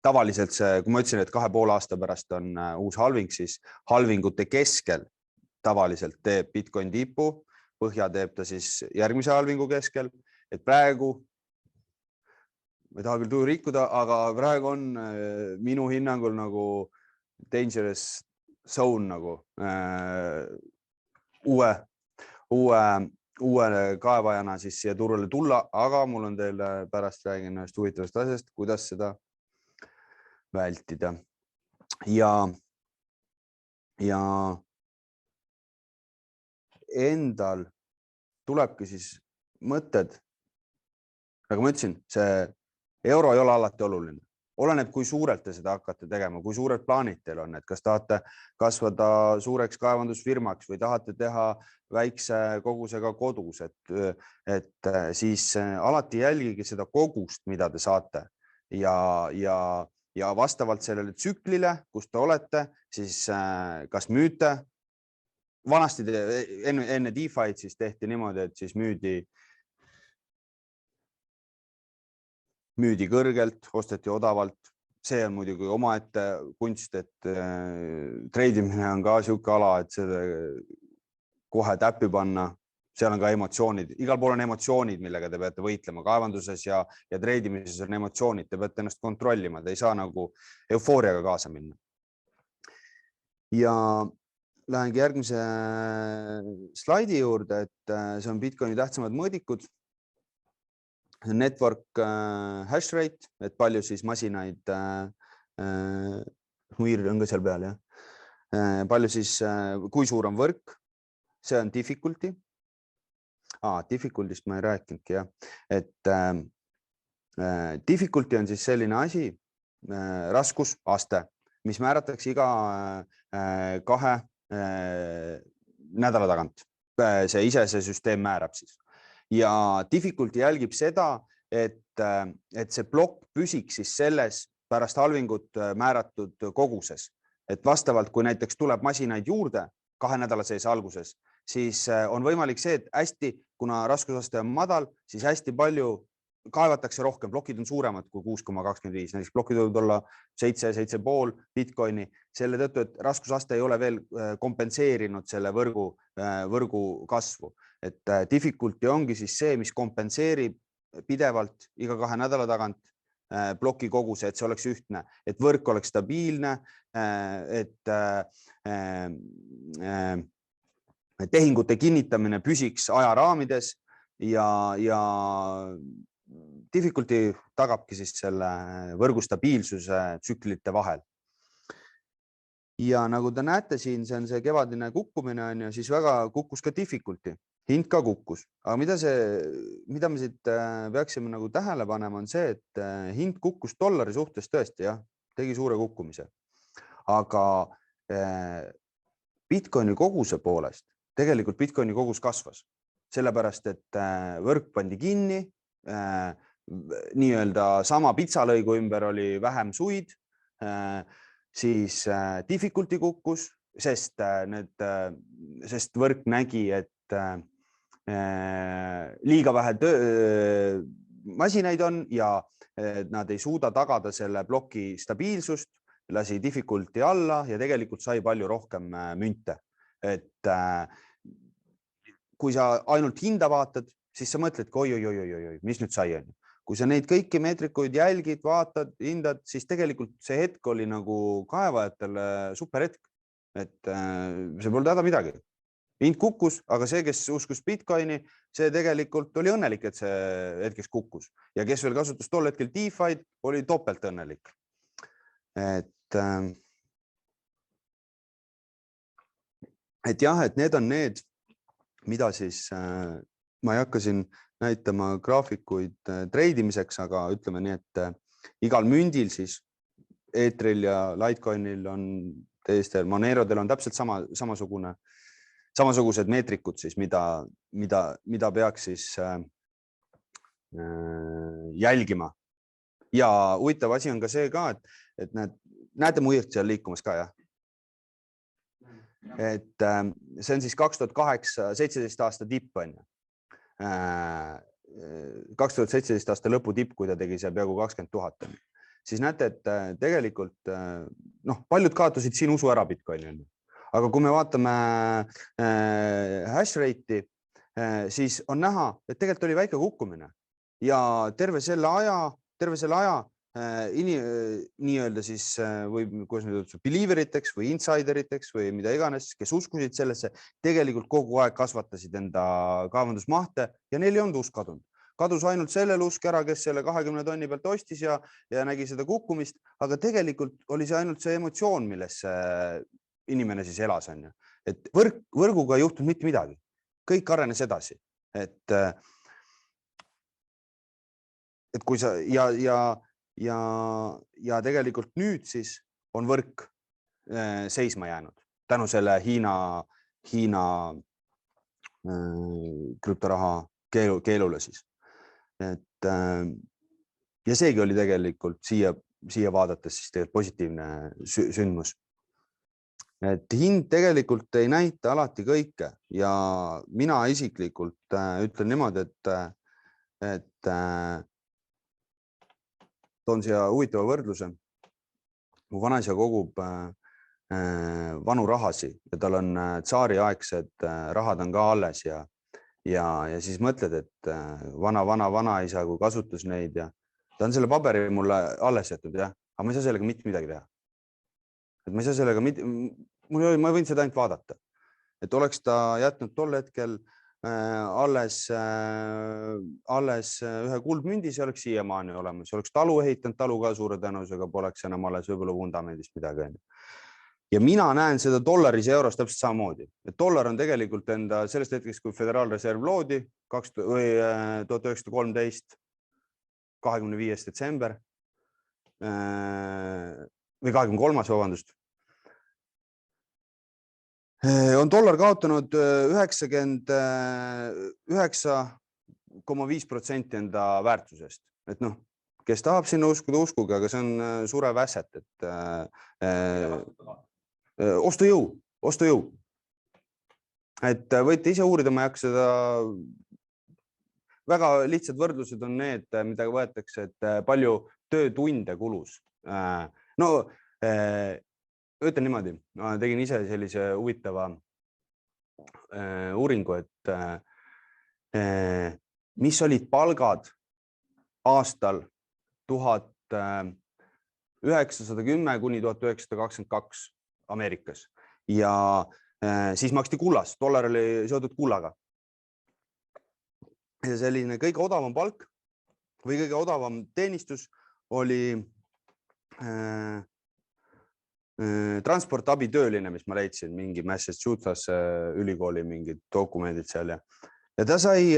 Tavaliselt see, kui ma ütlesin, et 2,5 aasta pärast on uus halving, siis halvingute keskel tavaliselt teeb Bitcoin tipu, põhja teeb ta siis järgmise halvingu keskel, et praegu, ma ei taha küll tuju rikkuda, aga praegu on minu hinnangul nagu dangerous zone nagu uue kaevajana siis siia turule tulla, aga mul on teile pärast räägin ühest huvitavast asjast, kuidas seda vältida. Ja endal tulebki siis mõtted, nagu ma ütlesin, see euro ei ole alati oluline. Oleneb, kui suurelt te seda hakkate tegema, kui suured plaanid teil on, et kas tahate kasvada suureks kaevandusfirmaks või tahate teha väikse kogusega kodus, et siis alati jälgige seda kogust, mida te saate ja vastavalt sellele tsüklile, kus te olete, siis kas müüte, vanasti enne DeFi'd siis tehti niimoodi, et siis müüdi kõrgelt, osteti odavalt. See on muidugi omaette kunst, et treidimine on ka siuke ala, et seda kohe täppi panna. Seal on ka emotsioonid, igal pool on emotsioonid, millega te peate võitlema kaevanduses ja treidimises on emotsioonid, te peate ennast kontrollima, te ei saa nagu eufooriaga kaasa minna. Ja lähengi järgmise slaidi juurde, et see on Bitcoini tähtsamad mõõdikud. Network hash rate, et palju siis masinaid, Muir on ka seal peal, jah. palju siis, kui suur on võrk, see on difficulty. Difficulty'st ma ei rääkinudki, jah. Et difficulty on siis selline asi, raskusaste, mis määratakse iga 2 nädala tagant. See süsteem määrab siis. Ja difficulty jälgib seda, et see plokk püsiks siis selles pärast halvingut määratud koguses. Et vastavalt, kui näiteks tuleb masinaid juurde 2 nädala sees alguses, siis on võimalik see, et hästi, kuna raskusaste on madal, siis hästi palju kaevatakse rohkem, plokid on suuremad kui 6,25, näiteks plokid võivad olla 7,5 Bitcoini, selle tõttu, et raskusaste ei ole veel kompenseerinud selle võrgu kasvu. Et difficulty ongi siis see, mis kompenseerib pidevalt iga 2 nädala tagant ploki koguse, et see oleks ühtne, et võrk oleks stabiilne, et tehingute kinnitamine püsiks ajaraamides ja difficulty tagabki siis selle võrgu stabiilsuse tsüklite vahel. Ja nagu te näete siin, see on see kevadine kukkumine on ja siis väga kukkus ka difficulty. Hind ka kukkus. Aga mida me siit peaksime nagu tähele panema on see, et hind kukkus dollari suhtes tõesti, jah, tegi suure kukkumise. Aga Bitcoini koguse poolest tegelikult Bitcoini kogus kasvas. Sellepärast, et võrk pandi kinni, nii-öelda sama pitsalõigu ümber oli vähem suid, siis difficulty kukkus, sest võrk nägi, et liiga vähe masinaid on ja nad ei suuda tagada selle ploki stabiilsust, lasi difficulty alla ja tegelikult sai palju rohkem münte. Et kui sa ainult hinda vaatad, siis sa mõtled, oi, mis nüüd sai on. Kui sa neid kõiki meetrikuid jälgid, vaatad, hindad, siis tegelikult see hetk oli nagu kaevajatele super hetk. Et see polnud häda midagi. Hind kukkus, aga see, kes uskus Bitcoini, see tegelikult oli õnnelik, et see hetkeks kukkus. Ja kes veel kasutas tol hetkel DeFi'd, oli topelt õnnelik. Et jah, et need on need, mida siis ma ei hakka siin näitama graafikuid treidimiseks, aga ütleme nii, et igal mündil siis Etheril ja Litecoinil on teistel Monerodel on täpselt samasugused meetrikud siis, mida peaks siis jälgima. Ja huvitav asi on ka see ka, et näete muirt seal liikumas ka, jah? Et see on siis 2017 aasta tipp on. 2017 aasta lõpu tipp, kui ta tegi see peaaegu 20 000. Siis näete, et tegelikult paljud kaotasid siin usu ära Bitcoini. Aga kui me vaatame hash rate'i, siis on näha, et tegelikult oli väike kukkumine ja terve selle aja nii-öelda siis või believeriteks või insideriteks või mida iganes, kes uskusid sellesse, tegelikult kogu aeg kasvatasid enda kaevandusmahte ja neil ei olnud usk kadunud. Kadus ainult sellel usk ära, kes selle 20 tonni pealt ostis ja nägi seda kukkumist, aga tegelikult oli see ainult see emotsioon, milles inimene siis elas on. Et võrguga ei juhtunud mitte midagi. Kõik arenes edasi. Et kui sa ja tegelikult nüüd siis on võrk seisma jäänud tänu selle Hiina krüptoraha keelule siis. Et ja seegi oli tegelikult siia vaadates siis tegelikult positiivne sündmus. Et hind tegelikult ei näita alati kõike ja mina isiklikult ütlen niimoodi, et toon siia huvitava võrdluse. Mu vanaisa kogub vanu rahasi ja tal on tsaariaegsed rahad on ka alles ja siis mõtled, et vanaisa, kui kasutus neid ja ta on selle paberi mulle alles jätud, jah, aga ma ei saa sellega mitte midagi teha. Et ma ei saa sellega ma võin seda ainult vaadata. Et oleks ta jätnud tol hetkel alles ühe kuldmündi, see oleks siiamaani olemas. Oleks talu ehitanud, talu ka suure tõenäosusega poleks enam alles võib-olla vundamendist midagi. Ja mina näen seda dollaris ja euros täpselt samamoodi. Et dollar on tegelikult enda sellest hetkest, kui Föderaalreserv loodi 1913, 25. detsember või 23. vabandust. On dollar kaotanud 99,5% enda väärtusest. Et noh, kes tahab sinna uskuda, uskuge, aga see on suure vässet, et ostujõu. Et võite ise uurida, ma ei hakka seda, väga lihtsad võrdlused on need, mida võetakse, et palju töötunde kulus. No, ütlen niimoodi, ma tegin ise sellise huvitava uuringu, et mis olid palgad aastal 1910 kuni 1922 Ameerikas ja siis maksti kullas, dollar oli seotud kullaga. Ja selline kõige odavam palk või kõige odavam teenistus oli transportabitööline, mis ma leidsin, mingi Massachusetts ülikooli mingid dokumendid seal ja ta sai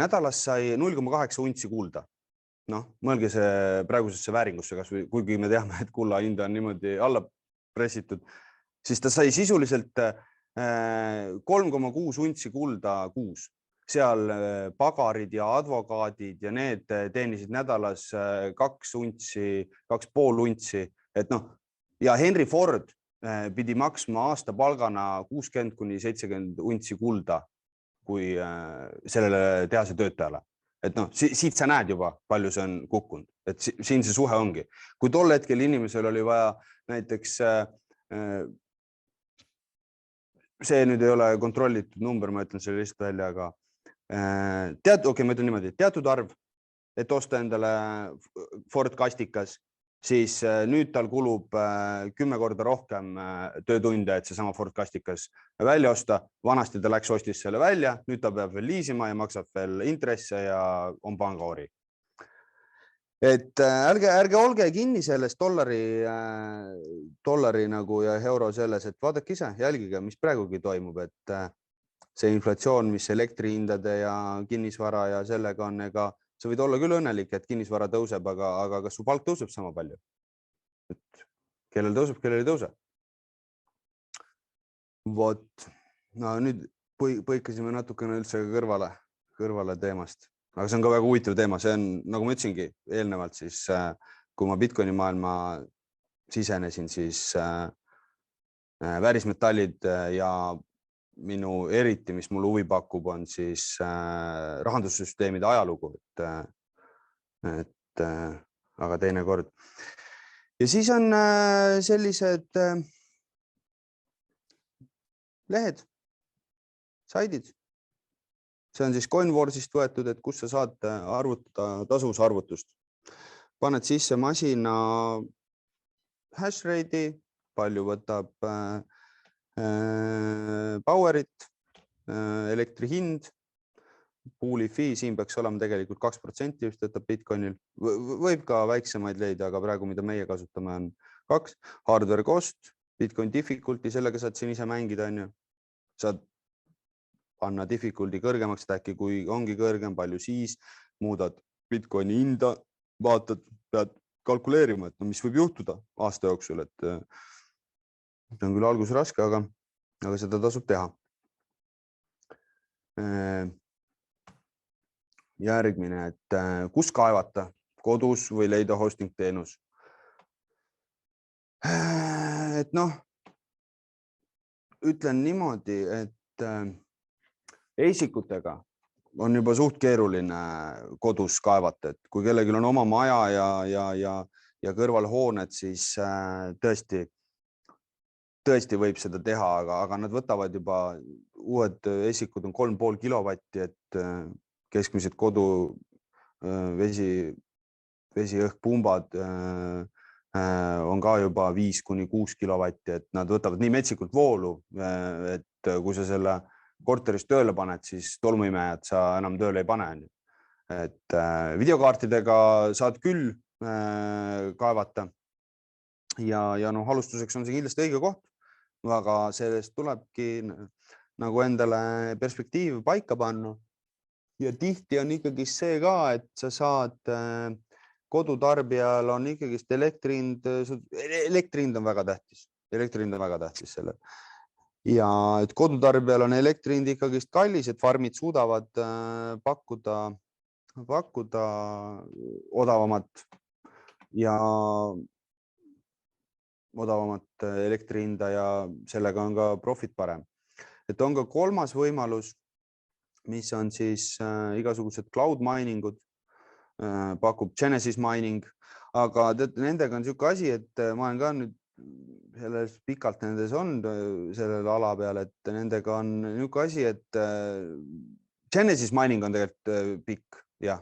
nädalas sai 0,8 untsi kulda. Noh, mõelge see praegusesse vääringusse, kas või kuigi me teame, et kulla hinda on niimoodi alla pressitud, siis ta sai sisuliselt 3,6 untsi kulda kuus. Seal pagarid ja advokaadid ja need teenisid nädalas 2 untsi, 2,5 untsi. Et noh, ja Henry Ford pidi maksma aasta palgana 60 kuni 70 untsi kulda kui sellele tehase töötajale. Et noh, siit sa näed juba, palju see on kukkunud. Et siin see suhe ongi. Kui tol hetkel inimesel oli vaja näiteks, see nüüd ei ole kontrollitud number, ma ütlen selle lihtsalt välja, aga ma ütlen niimoodi, teatud arv, et osta endale Ford kastikas, siis nüüd tal kulub 10 korda rohkem töötunde, et see sama Ford kastikas välja osta. Vanasti ta läks ostis selle välja, nüüd ta peab veel liisima ja maksab veel intresse ja on pangaori. Et ärge olge kinni sellest dollari nagu ja euro selles, et vaadake ise, jälgige, mis praegugi toimub, et see inflatsioon, mis elektrihindade ja kinnisvara ja sellega on, ega sa võid olla küll õnnelik, et kinnisvara tõuseb, aga kas su palk tõuseb sama palju? Et kellel tõuseb, kellel ei tõuse? Vot, no nüüd põikasime natukene üldse kõrvale teemast, aga see on ka väga huvitav teema. See on, nagu ma ütlesingi eelnevalt, siis kui ma Bitcoini maailma sisenesin, siis väärismetallid ja minu eriti, mis mulle huvi pakub, on siis rahandussüsteemide ajalugu, aga teine kord. Ja siis on sellised lehed, saidid. See on siis CoinWarsist võetud, et kus sa saad arvutada tasuvusarvutust. Paned sisse masina hash rate'i, palju võtab powerit, elektri hind, pooli fee, siin peaks olema tegelikult 2% just võtab Bitcoinil. Võib ka väiksemaid leida, aga praegu, mida meie kasutame, on 2. Hardware cost, Bitcoin difficulty, sellega saad siin ise mängida, on ju. Saad panna difficulty kõrgemaks, et äkki kui ongi kõrgem, palju siis muudad Bitcoini hinda, vaatad, pead kalkuleerima, et no, mis võib juhtuda aasta jooksul, et see on küll algus raske, aga seda tasub teha. Järgmine, et kus kaevata, kodus või leida hosting teenus. Et noh, ütlen niimoodi, et eisikutega on juba suht keeruline kodus kaevata, et kui kellelgi on oma maja ja kõrvalhooned, siis tõesti võib seda teha, aga nad võtavad juba, uued esikud on 3,5 kilovatti, et keskmised kodu vesi-õhkpumbad on ka juba 5 kuni 6 kilovatti, et nad võtavad nii metsikult voolu, et kui sa selle korteris tööle paned, siis tolmuimejad sa enam tööle ei pane. Et videokaartidega saad küll kaevata. Ja noh, alustuseks on see kindlasti õige koht, aga sellest tulebki nagu endale perspektiivi paika panna. Ja tihti on ikkagi see ka, et sa saad kodutarbijal on ikkagi elektrihind on väga tähtis. Elektrihind on väga tähtis sellel. Ja et kodutarbijal on elektrihind ikkagi kallis, et farmid suudavad pakkuda odavamat elektrihinda ja sellega on ka profit parem. Et on ka kolmas võimalus, mis on siis igasugused cloud miningud, pakub Genesis mining, aga nendega on selline asi, et ma olen ka nüüd selles pikalt nendes on sellel ala peal, et nendega on selline asi, et Genesis mining on tegelikult pikk, jah,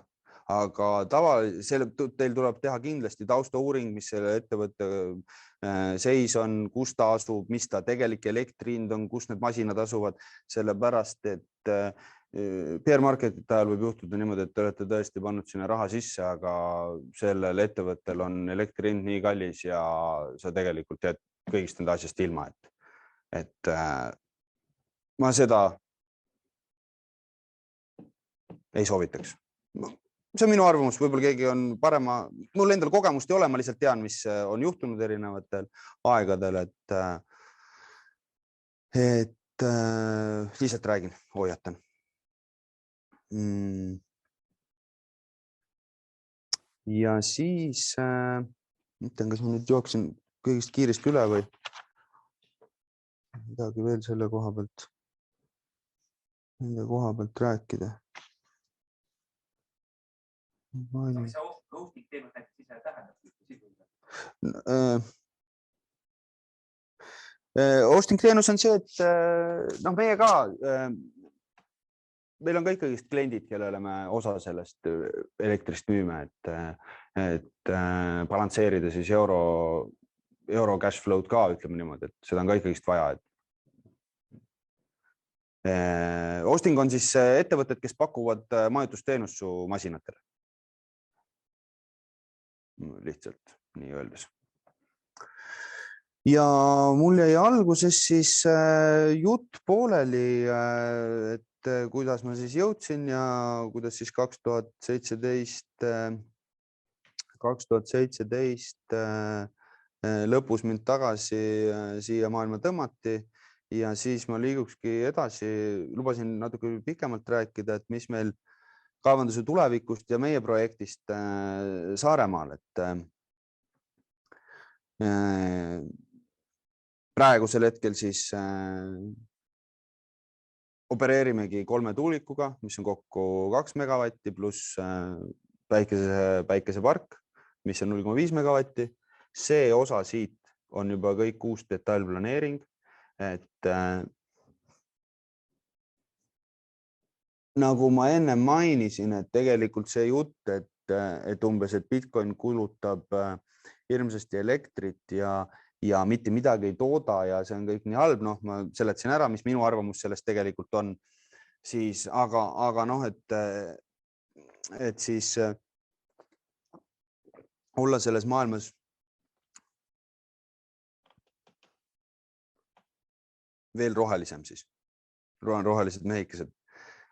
aga teil tuleb teha kindlasti taustauuring, mis selle ettevõtte seis on, kus ta asub, mis ta tegelik elektrihind on, kus need masinad asuvad, sellepärast, et bear market'ite ajal võib juhtuda niimoodi, et te olete tõesti pannud sinna raha sisse, aga sellel ettevõttel on elektrihind nii kallis ja sa tegelikult jääd kõigist nende asjast ilma, et ma seda ei soovitaks. See on minu arvamus, võib-olla keegi on parema, mul endal kogemust ei ole, ma lihtsalt tean, mis on juhtunud erinevatel aegadel, et lihtsalt räägin, hoiatan. Ja siis mõtlen, kas ma nüüd jooksin kõigist kiiresti üle või midagi veel selle koha pealt rääkida. Mis see hosting teenus näiteks ise tähendab? Hosting teenus on see, et meie ka, meil on ka ikkagi kliendid, kellele me osa sellest elektrist müüme, et balansseerida siis euro cash flow'd ka, ütleme niimoodi, et seda on ka ikkagi vaja. Hosting on siis ettevõtted, kes pakuvad majutusteenust su masinatele. Lihtsalt nii öeldes. Ja mul jäi alguses siis jutt pooleli, et kuidas ma siis jõudsin ja kuidas siis 2017 lõpus mind tagasi siia maailma tõmmati ja siis ma liigukski edasi, lubasin natuke pikemalt rääkida, et mis meil kaevanduse tulevikust ja meie projektist Saaremaal, et praegusel hetkel siis opereerimegi 3 tuulikuga, mis on kokku 2 megavatti pluss päikesepark, mis on 0,5 megavatti. See osa siit on juba kõik uus detailplaneering, et nagu ma enne mainisin, et tegelikult see jutt, et umbes, et Bitcoin kulutab hirmsasti elektrit ja mitte midagi ei tooda ja see on kõik nii halb, ma seletasin ära, mis minu arvamus sellest tegelikult on, siis, aga et siis olla selles maailmas veel rohelisem siis, rohelised mehikesed.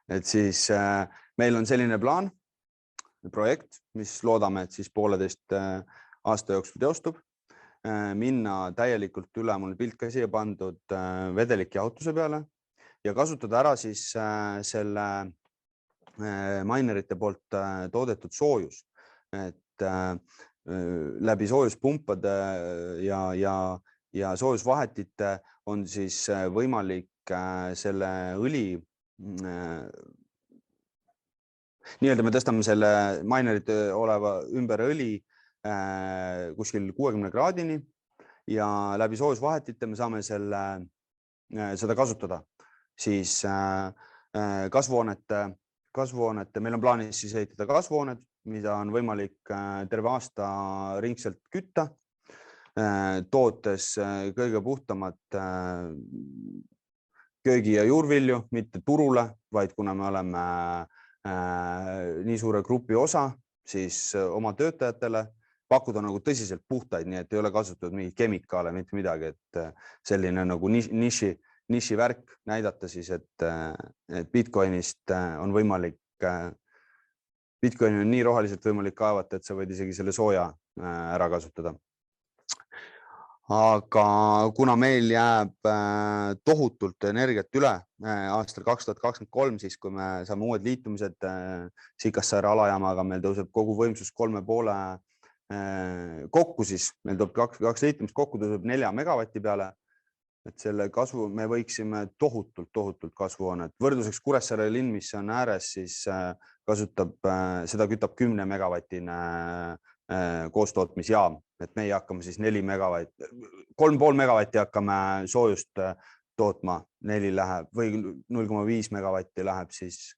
Et siis meil on selline plaan, projekt, mis loodame, et siis 1,5 aasta jooksul teostub, minna täielikult üle, mul pilt ka siia pandud vedelikjahutuse peale ja kasutada ära siis selle minerite poolt toodetud soojus, et läbi soojuspumpade ja soojusvahetite on siis võimalik selle õli nii-öelda me tõstame selle minerite oleva ümber õli kuskil 60 kraadini ja läbi soojusvahetite me saame seda kasutada. Siis kasvuhoonete, meil on plaanis siis ehitada kasvuhooned, mida on võimalik terve aasta ringselt kütta, tootes kõige puhtamat köögi- ja juurvilju, mitte turule, vaid kuna me oleme nii suure grupi osa, siis oma töötajatele pakkuda nagu tõsiselt puhtaid, nii et ei ole kasutatud mingit kemikaale, mitte midagi, et selline nagu niši värk näidata siis, et Bitcoinist on võimalik, Bitcoini on nii roheliselt võimalik kaevata, et sa võid isegi selle sooja ära kasutada. Aga kuna meil jääb tohutult energiat üle aastal 2023, siis kui me saame uued liitumised Sikassaare alajaamaga, meil tõuseb kogu võimsus 3,5 kokku, siis meil tuleb kaks liitumist kokku, tõuseb 4 megavatti peale. Et selle kasvu me võiksime tohutult kasvuhoonet. Võrdluseks Kuressaare linn, mis on ääres, siis kasutab, seda kütab 10 megavatine koostootmisjaam, et meie hakkame siis 4 megavatti, 3,5 megavatti hakkame soojust tootma, 4 läheb või 0,5 megavatti läheb siis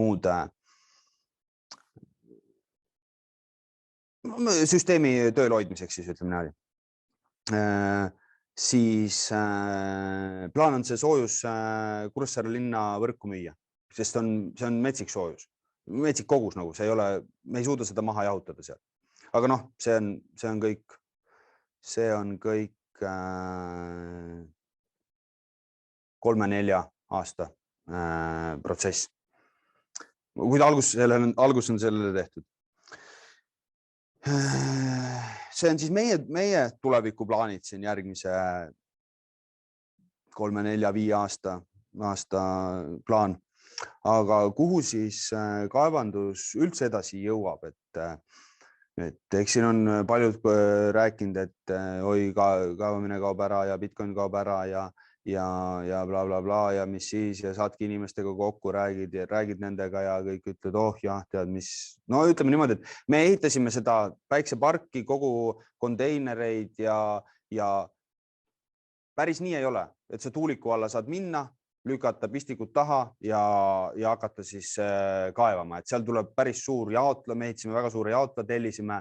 muude süsteemi tööl hoidmiseks, siis ütleme niimoodi. Siis plaan on see soojus Kuressaare linna võrku müüa, sest see on metsik soojus, metsik kogus nagu, see ei ole, me ei suuda seda maha jahutada seal. Aga noh, see on kõik 3-4 aasta protsess. Kuid algus on sellele tehtud. See on siis meie tulevikuplaanid siin järgmise 3-4-5 aasta plaan. Aga kuhu siis kaevandus üldse edasi jõuab, et eks siin on paljud rääkinud, et oi, kaevamine kaob ära ja Bitcoin kaob ära ja bla, bla, bla ja mis siis ja saadki inimestega kokku, räägid nendega ja kõik ütled, oh jah, tead mis. No ütleme niimoodi, et me ehitasime seda päikseparki, kogu konteinereid ja päris nii ei ole, et sa tuuliku alla saad minna, lükata pistikud taha ja hakata siis kaevama, et seal tuleb päris suur jaotla, me ehitasime väga suure jaotla, tellisime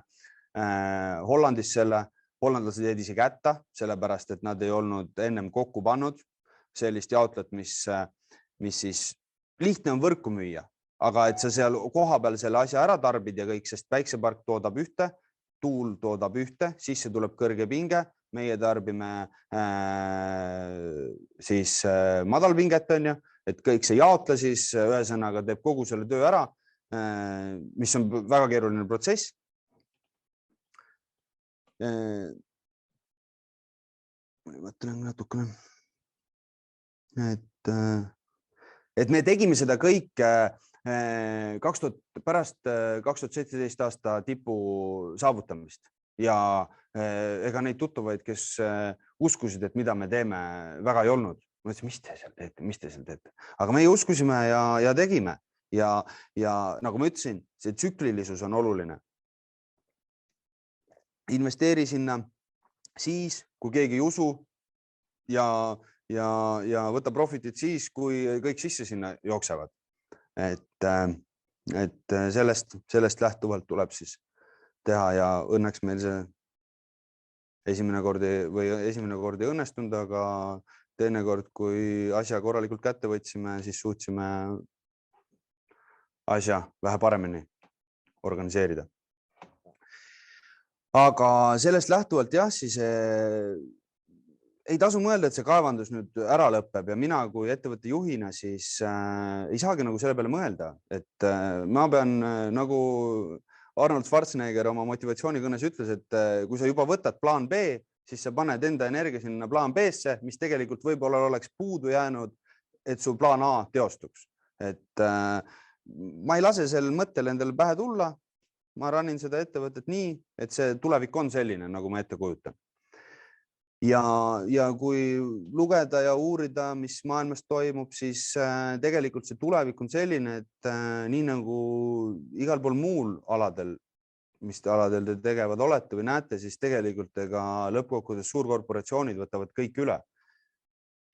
Hollandis selle, hollandlased jäid ise kätta, sellepärast, et nad ei olnud ennem kokku pannud sellist jaotlat, mis siis lihtne on võrku müüa, aga et sa seal koha peal selle asja ära tarbid ja kõik, sest päiksepark toodab ühte, tuul toodab ühte, sisse tuleb kõrge pinge, meie tarbime siis madalpinget on ju, et kõik see jaotla siis ühesõnaga teeb kogu selle töö ära, mis on väga keeruline protsess. Mõtlen natukene, et me tegime seda kõik pärast 2017 aasta tipu saavutamist ja ega neid tuttavaid, kes uskusid, et mida me teeme, väga ei olnud. Ma ütlesin, mis te seal teete? Aga meie uskusime ja tegime ja nagu ma ütlesin, see tsüklilisus on oluline. Investeeri sinna siis, kui keegi ei usu ja võta profitit siis, kui kõik sisse sinna jooksevad. Et sellest lähtuvalt tuleb siis teha ja õnneks meil see esimene kord ei õnnestunud, aga teine kord, kui asja korralikult kätte võtsime, siis suutsime asja vähe paremini organiseerida. Aga sellest lähtuvalt jah, siis ei tasu mõelda, et see kaevandus nüüd ära lõpeb ja mina kui ettevõtte juhina siis ei saagi nagu selle peale mõelda, et ma pean nagu Arnold Schwarzenegger oma motivatsioonikõnes ütles, et kui sa juba võtad plaan B, siis sa paned enda energia sinna plaan B-sse, mis tegelikult võib-olla oleks puudu jäänud, et su plaan A teostuks. Et ma ei lase sel mõttel endale pähe tulla, ma runnin seda ettevõtet nii, et see tulevik on selline, nagu ma ette kujutan. Ja kui lugeda ja uurida, mis maailmas toimub, siis tegelikult see tulevik on selline, et nii nagu igal pool muul aladel, mis aladel te tegevad olete või näete, siis tegelikult ega lõppkokkuvõttes suurkorporatsioonid võtavad kõik üle.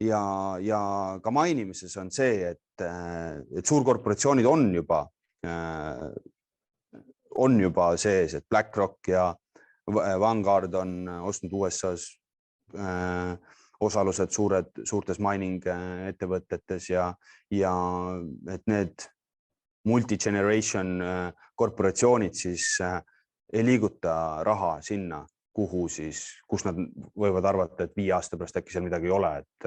Ja ka mainimises on see, et suurkorporatsioonid on juba sees, et BlackRock ja Vanguard on ostnud USA's osalused suurtes mining ettevõtetes ja et need multi-generation korporatsioonid siis ei liiguta raha sinna, kus nad võivad arvata, et 5 aasta pärast äkki seal midagi ei ole, et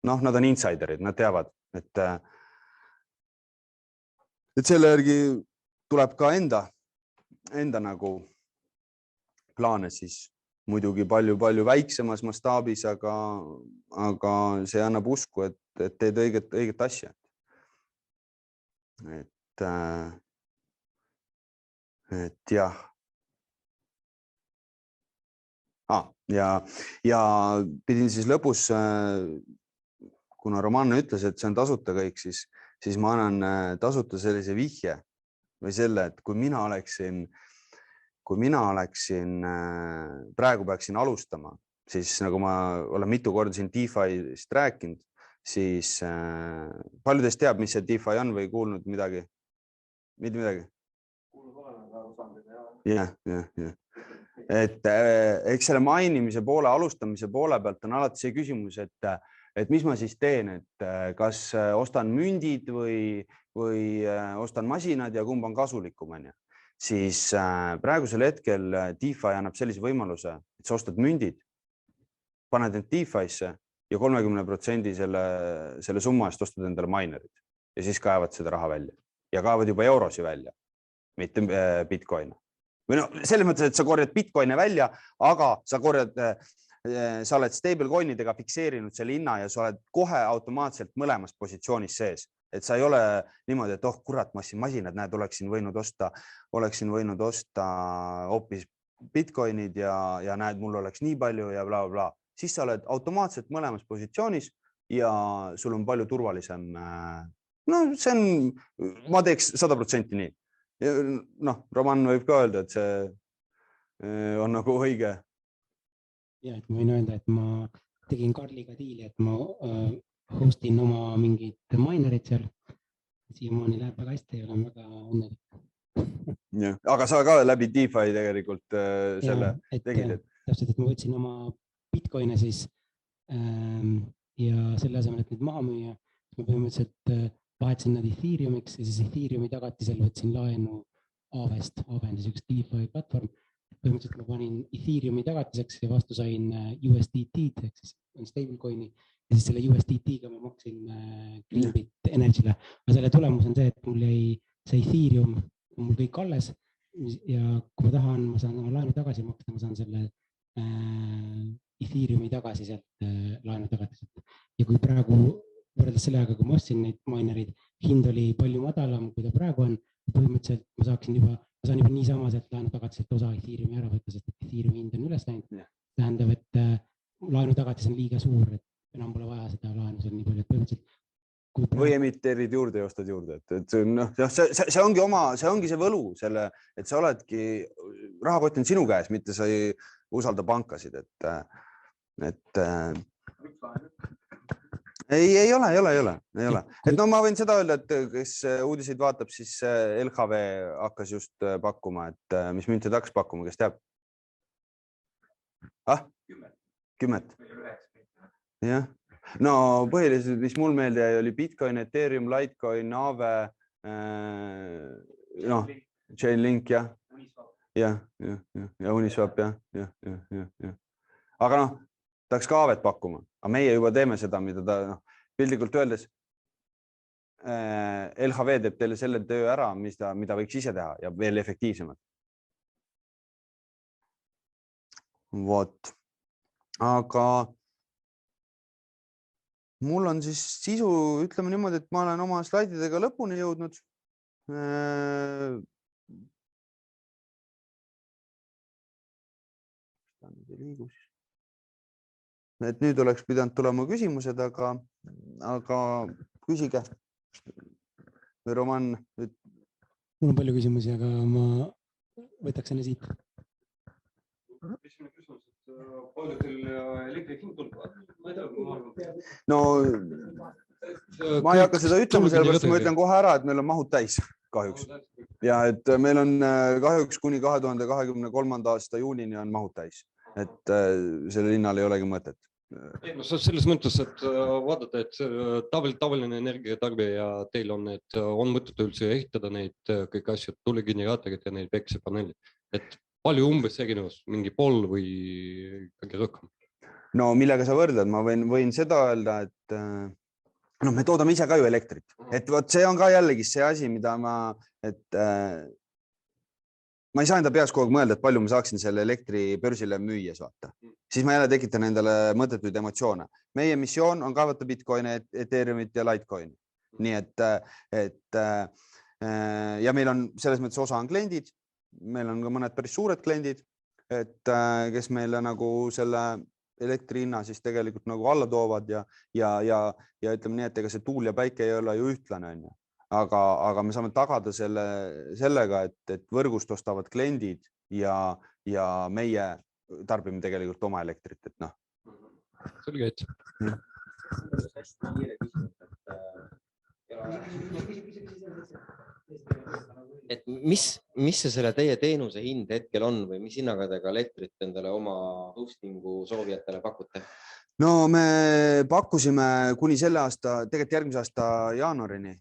noh, nad on insiderid, nad teavad, et selle järgi tuleb ka enda nagu plaane siis muidugi palju väiksemas mastaabis, aga see annab usku, et teed õiget asja. Et jah. Ja pidin siis lõpus, kuna Roman ütles, et see on tasuta kõik, siis ma annan tasuta sellise vihje või selle, et kui mina oleksin, praegu peaksin alustama, siis nagu ma olen mitu korda siin DeFi'st rääkinud, siis palju teist teab, mis see DeFi on või kuulnud midagi? Mitte midagi? Jah. Et eks selle mainimise poole, alustamise poole pealt on alati see küsimus, et mis ma siis teen, et kas ostan mündid või ostan masinad ja kumb on kasulikum, on ju. Siis praegusel hetkel DeFi annab sellise võimaluse, et sa ostad mündid, paned need DeFi'sse ja 30% selle summa eest ostad endale minerid ja siis kaevad seda raha välja ja kaevad juba eurosi välja, mitte Bitcoini. Või no, selles mõttes, et sa korjad Bitcoini välja, aga sa oled stablecoinidega fikseerinud selle hinna ja sa oled kohe automaatselt mõlemas positsioonis sees. Et sa ei ole niimoodi, et kurat, masinad, näed, oleksin võinud osta hoopis Bitcoinid ja näed, mul oleks nii palju ja bla, bla, bla. Siis sa oled automaatselt mõlemas positsioonis ja sul on palju turvalisem. No see on, ma teeks 100% nii. Noh, Roman võib ka öelda, et see on nagu õige. Ja, et ma võin öelda, et ma tegin Karliga diili, et ma hostin oma mingid minerid seal. Siiamaani läheb väga hästi ja olen väga õnnelik. Aga sa ka läbi DeFi tegelikult selle tegid? Täpselt, et ma võtsin oma Bitcoine siis ja selle asemel, et neid maha müüa, ma põhimõtteliselt vahetasin nad Ethereum'iks ja siis Ethereumi tagatisel võtsin laenu Aavest. Aave on siis üks DeFi platvorm. Põhimõtteliselt ma panin Ethereumi tagatiseks ja vastu sain USDT-d ehk siis stablecoin'i ja siis selle USDT-ga ma maksin Greenbit Energy'le. Aga selle tulemus on see, et mul jäi see Ethereum, mul kõik alles ja kui ma tahan, ma saan oma laenu tagasi maksta, ma saan selle Ethereumi tagasi sealt laenu tagatiselt. Ja kui praegu võrreldes selle ajaga, kui ma ostsin neid minerid, hind oli palju madalam, kui ta praegu on, põhimõtteliselt ma saan juba niisama sealt laenu tagatiselt osa Ethereumi ära võtta, sest et Ethereumi hind on üles läinud. Tähendab, et laenu tagatis on liiga suur, et enam pole vaja seda laenu seal nii palju, et põhimõtteliselt või emiteerid juurde ja ostad juurde. See ongi see võlu, et sa oledki, rahakott on sinu käes, mitte sa ei usalda pankasid. Ei ole. Et no ma võin seda öelda, et kes uudiseid vaatab, siis LHV hakkas just pakkuma, et mis münti ta hakkas pakkuma, kes teab? 10. Jah. No põhiliselt, mis mul meelde jäi, oli Bitcoin, Ethereum, Litecoin, Aave, Chainlink, jah. Ja Uniswap, jah. Aga tahaks ka Aavet pakkuma, aga meie juba teeme seda, mida ta pildikult öeldes LHV teeb teile selle töö ära, mida võiks ise teha ja veel efektiivsemalt. Vot. Aga mul on siis sisu, ütleme niimoodi, et ma olen oma slaididega lõpuni jõudnud. Et nüüd oleks pidanud tulema küsimused, aga küsige. Või Roman? Mul on palju küsimusi, aga ma võtaks enne siit. Esimene küsimus, et palju teil elektri hind tuleb? No ma ei hakka seda ütlema, sellepärast ma ütlen kohe ära, et meil on mahud täis kahjuks. Ja et meil on kahjuks kuni 2023. aasta juunini on mahud täis. Et selle linnal ei olegi mõtet. Selles mõttes, et vaadata, et tavaline energiatarbija ja teil on mõtet üldse ehitada neid kõik asjad, tulegeneraatorid ja neid päikesepaneelid. et palju umbes erinevus, mingi pool või ikkagi rohkem? No millega sa võrdled, ma võin seda öelda, et me toodame ise ka ju elektrit, et vot see on ka jällegi see asi, mida ma ei saa enda peas kogu aeg mõelda, et palju ma saaksin selle elektri börsile müües vaata. Siis ma jälle tekitan endale mõttetuid emotsioone. Meie missioon on kaevata Bitcoini, Ethereumit ja Litecoini. Nii et ja meil on selles mõttes osa on kliendid, meil on ka mõned päris suured kliendid, et kes meile nagu selle elektri hinna siis tegelikult nagu alla toovad ja ütleme nii, et ega see tuul ja päike ei ole ju ühtlane, on ju. Aga me saame tagada sellega, et võrgust ostavad kliendid ja meie tarbime tegelikult oma elektrit, et noh. Selge, et. Et mis see selle teie teenuse hind hetkel on või mis hinnaga te ka elektrit endale oma hostingu soovijatele pakute? No me pakkusime kuni selle aasta, tegelikult järgmise aasta jaanuarini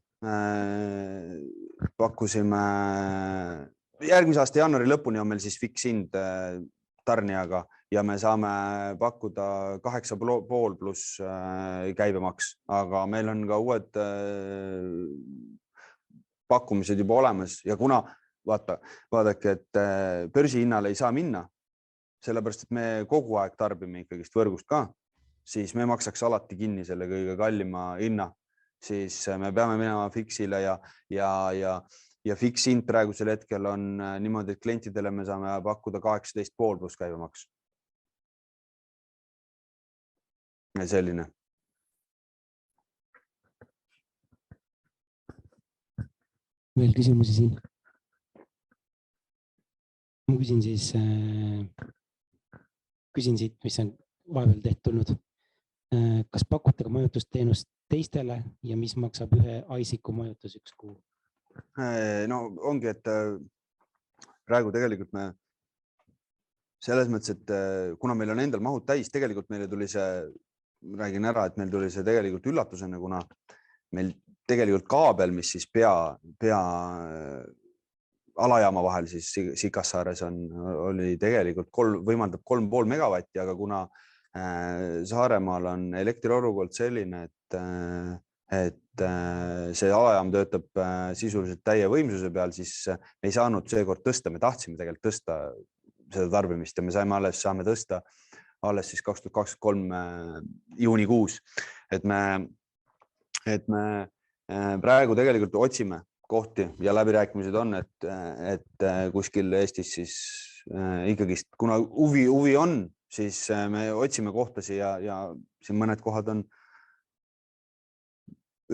pakkusime, järgmise aasta jaanuari lõpuni on meil siis fiks hind tarnijaga ja me saame pakkuda 8,5 pluss käibemaks, aga meil on ka uued pakkumised juba olemas ja kuna vaadake, et börsihinnale ei saa minna, sellepärast, et me kogu aeg tarbime ikkagist võrgust ka, siis me maksaks alati kinni selle kõige kallima hinna, siis me peame minema fiksile ja fiks hind praegusel hetkel on niimoodi, et klientidele me saame pakkuda 18,5 pluss käibemaks. Ja selline. Veel küsimusi siin? Ma küsin siit, mis on vahepeal tehtud. Kas pakute ka majutusteenust teistele ja mis maksab ühe ISIC-u majutus 1 kuu? No ongi, et praegu tegelikult me selles mõttes, et kuna meil on endal mahud täis, tegelikult meile tuli see, räägin ära, et meil tuli see tegelikult üllatusena, kuna meil tegelikult kaabel, mis siis pea alajaama vahel siis Sikassaares oli tegelikult võimaldab 3,5 megavatti, aga kuna Saaremaal on elektriolukord selline, et see alajaam töötab sisuliselt täie võimsuse peal, siis me ei saanud seekord tõsta, me tahtsime tegelikult tõsta seda tarbimist ja me saame tõsta alles siis 2023 juunikuus, et me praegu tegelikult otsime kohti ja läbirääkimised on, et kuskil Eestis siis ikkagist, kuna huvi on, siis me otsime kohtasi ja siin mõned kohad on,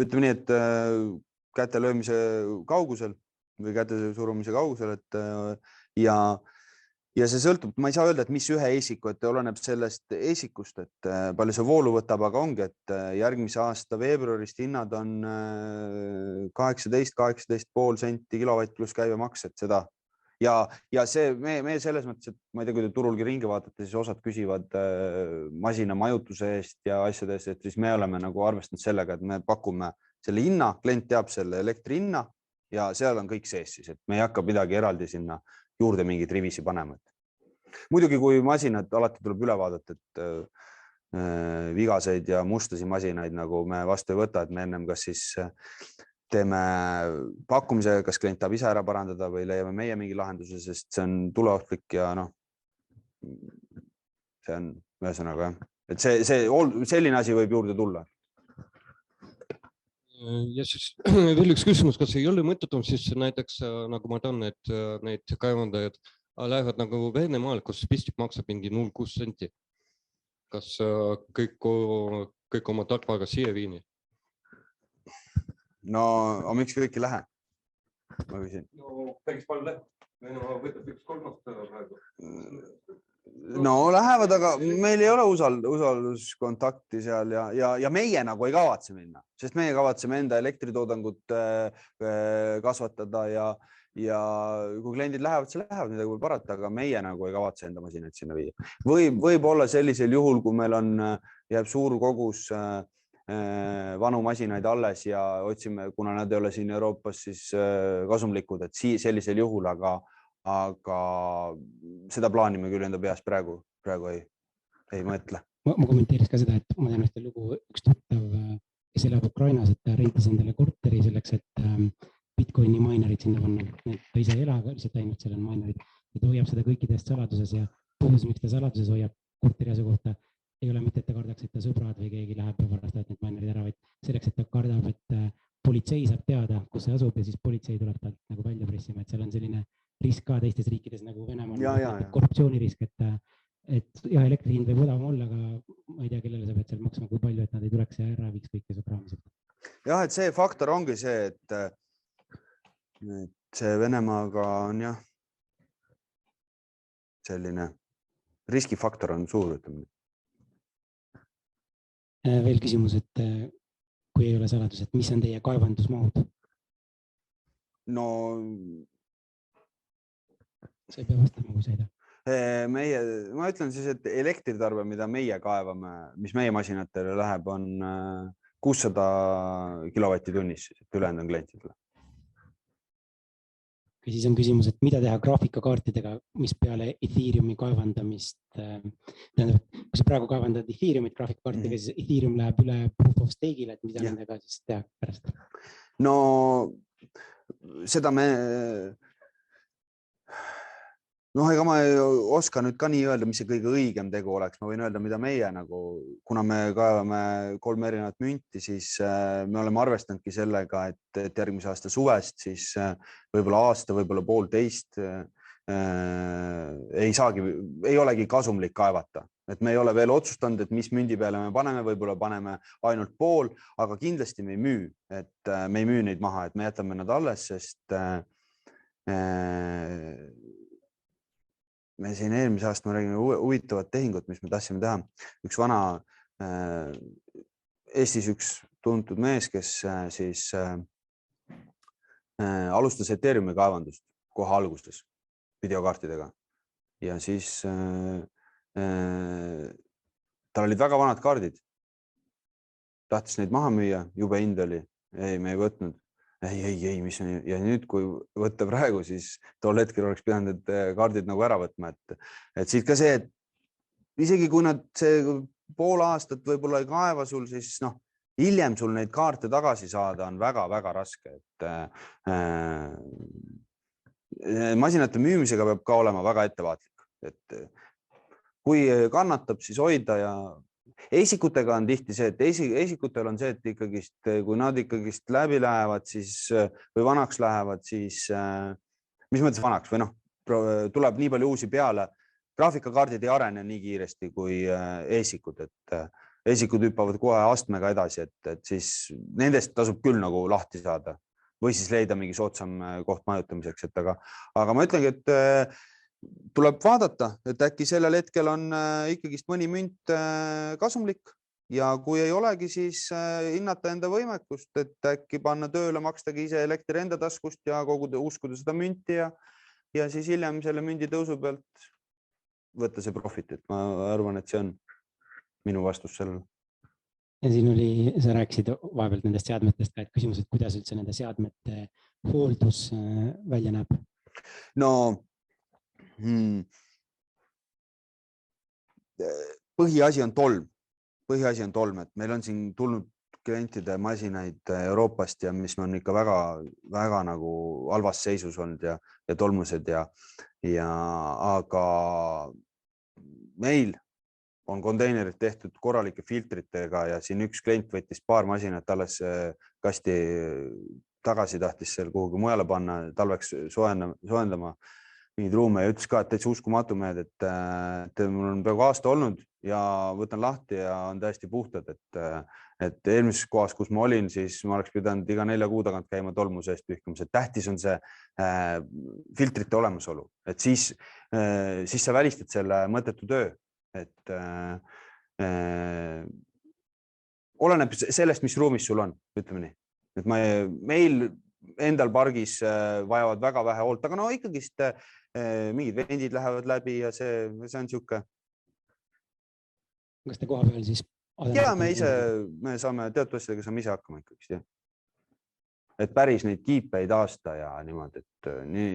ütleme nii, et käte löömise kaugusel või käte surumise kaugusel, et ja see sõltub, ma ei saa öelda, et mis ühe eesiku, et oleneb sellest eesikust, et palju see voolu võtab, aga ongi, et järgmise aasta veebruarist hinnad on 18,5 senti kilovatt pluss käibemaks, et seda ja see me selles mõttes, et ma ei tea, kui te turulgi ringi vaatate, siis osad küsivad masina majutuse eest ja asjade eest, et siis me oleme nagu arvestanud sellega, et me pakume selle hinna, klient teab selle elektri hinna ja seal on kõik sees siis, et me ei hakka midagi eraldi sinna juurde mingid rivisi panema. Muidugi, kui masinad alati tuleb üle vaadata, et vigaseid ja mustasi masinaid nagu me vastu ei võta, et me ennem kas siis teeme pakkumise, kas klient tahab ise ära parandada või leiame meie mingi lahenduse, sest see on tuleohtlik ja see on ühesõnaga, et selline asi võib juurde tulla. Ja siis veel üks küsimus, kas ei ole mõttetum siis näiteks, nagu ma tean, et need kaevandajad lähevad nagu Venemaal, kus pistik maksab mingi 0,6 senti. Kas kõik oma tarkvara siia viini? No, aga miks kõik ei lähe? Ma küsin. No, päris palju läheb. Venemaa võtab 1/3 praegu. No lähevad, aga meil ei ole usalduskontakti seal ja meie nagu ei kavatse minna, sest meie kavatseme enda elektritoodangut kasvatada ja kui kliendid lähevad, see lähevad, midagi võib parata, aga meie nagu ei kavatse enda masinaid sinna viia. Võib olla sellisel juhul, kui meil jääb suur kogus vanu masinaid alles ja otsime, kuna nad ei ole siin Euroopas siis kasumlikud, et sellisel juhul, aga seda plaani me küll enda peas praegu ei mõtle. Ma kommenteeriks ka seda, et ma tean ühte lugu, üks tuttav, kes elab Ukrainas, et ta rentis endale korteri selleks, et Bitcoini minerid sinna panna. Ta ise ei ela, lihtsalt ainult seal on minerid. Ja ta hoiab seda kõikidest saladuses ja põhjus, miks ta saladuses hoiab korteri asukohta, ei ole mitte, et ta kardaks, et ta sõbrad või keegi läheb ja varastavad need minerid ära, vaid selleks, et ta kardab, et politsei saab teada, kus see asub ja siis politsei tuleb talt nagu välja pressima, et seal on selline risk ka teistes riikides nagu Venemaal, korruptsioonirisk, et jah, elektri hind võib odavam olla, aga ma ei tea, kellele sa pead seal maksma, kui palju, et nad ei tuleks ja ära viiks kõike su kraamiselt. Jah, et see faktor ongi see, et see Venemaaga on jah, selline riskifaktor on suur, ütleme. Veel küsimus, et kui ei ole saladus, et mis on teie kaevandusmahud? No sa ei pea vastama, kui sa ei taha. Ma ütlen siis, et elektritarve, mida meie kaevame, mis meie masinatele läheb, on 600 kilovatti tunnis, et ülejäänud on klientidele. Siis on küsimus, et mida teha graafikakaartidega, mis peale Ethereumi kaevandamist, tähendab, kui sa praegu kaevandad Ethereumit graafikakaartidega, siis Ethereum läheb üle proof of stake'ile, et mida nendega siis teha pärast? No seda me, ega ma ei oska nüüd ka nii öelda, mis see kõige õigem tegu oleks. Ma võin öelda, mida meie nagu, kuna me kaevame 3 erinevat münti, siis me oleme arvestanudki sellega, et järgmise aasta suvest siis võib-olla aasta, võib-olla 1,5 ei olegi kasumlik kaevata. Et me ei ole veel otsustanud, et mis mündi peale me paneme, võib-olla paneme ainult pool, aga kindlasti me ei müü, et me ei müü neid maha, et me jätame nad alles, sest me siin eelmise aasta me räägime huvitavat tehingut, mis me tahtsime teha. Üks vana Eestis üks tuntud mees, kes siis alustas Ethereumi kaevandust kohe alguses videokaartidega ja siis tal olid väga vanad kaardid. Tahtis neid maha müüa, jube hind oli. Ei, me ei võtnud. Ei, mis on, ja nüüd, kui võtta praegu, siis tol hetkel oleks pidanud need kaardid nagu ära võtma, et siit ka see, et isegi kui nad see pool aastat võib-olla ei kaeva sul, siis hiljem sul neid kaarte tagasi saada on väga-väga raske, et masinate müümisega peab ka olema väga ettevaatlik, et kui kannatab, siis hoida ja esikutega on tihti see, et esikutel on see, et ikkagist, kui nad ikkagist läbi lähevad, siis või vanaks lähevad, siis mis mõttes vanaks või tuleb nii palju uusi peale. Graafikakaardid ei arene nii kiiresti kui esikud, et esikud hüppavad kohe astmega edasi, et siis nendest tasub küll nagu lahti saada või siis leida mingi soodsam koht majutamiseks, aga ma ütlengi, et tuleb vaadata, et äkki sellel hetkel on ikkagist mõni münt kasumlik ja kui ei olegi, siis hinnata enda võimekust, et äkki panna tööle, makstagi ise elektri enda taskust ja uskuda seda münti ja siis hiljem selle mündi tõusu pealt võtta see profit, et ma arvan, et see on minu vastus sellele. Ja siin oli, sa rääkisid vahepealt nendest seadmetest ka, et küsimus, et kuidas üldse nende seadmete hooldus välja näeb? No põhiasi on tolm, et meil on siin tulnud klientide masinaid Euroopast ja mis on ikka väga nagu halvas seisus olnud ja tolmused aga meil on konteinerid tehtud korralike filtritega ja siin üks klient võttis paar masinat alles kasti tagasi, tahtis seal kuhugi mujale panna, talveks soojendama mingid ruume ja ütles ka, et täitsa uskumatu mehed, et mul on peaaegu aasta olnud ja võtan lahti ja on täiesti puhtad, et eelmises kohas, kus ma olin, siis ma oleks pidanud iga 4 kuu tagant käima tolmu seest pühkimas, et tähtis on see filtrite olemasolu, et siis sa välistad selle mõttetu töö, et oleneb sellest, mis ruumis sul on, ütleme nii, et meil endal pargis vajavad väga vähe hoolt, aga ikkagist mingid vendid lähevad läbi ja see on siuke. Kas te koha peal siis? Ja me saame teatud asjadega saame ise hakkama ikkagist, jah. et päris neid kiipe ei taasta ja niimoodi, et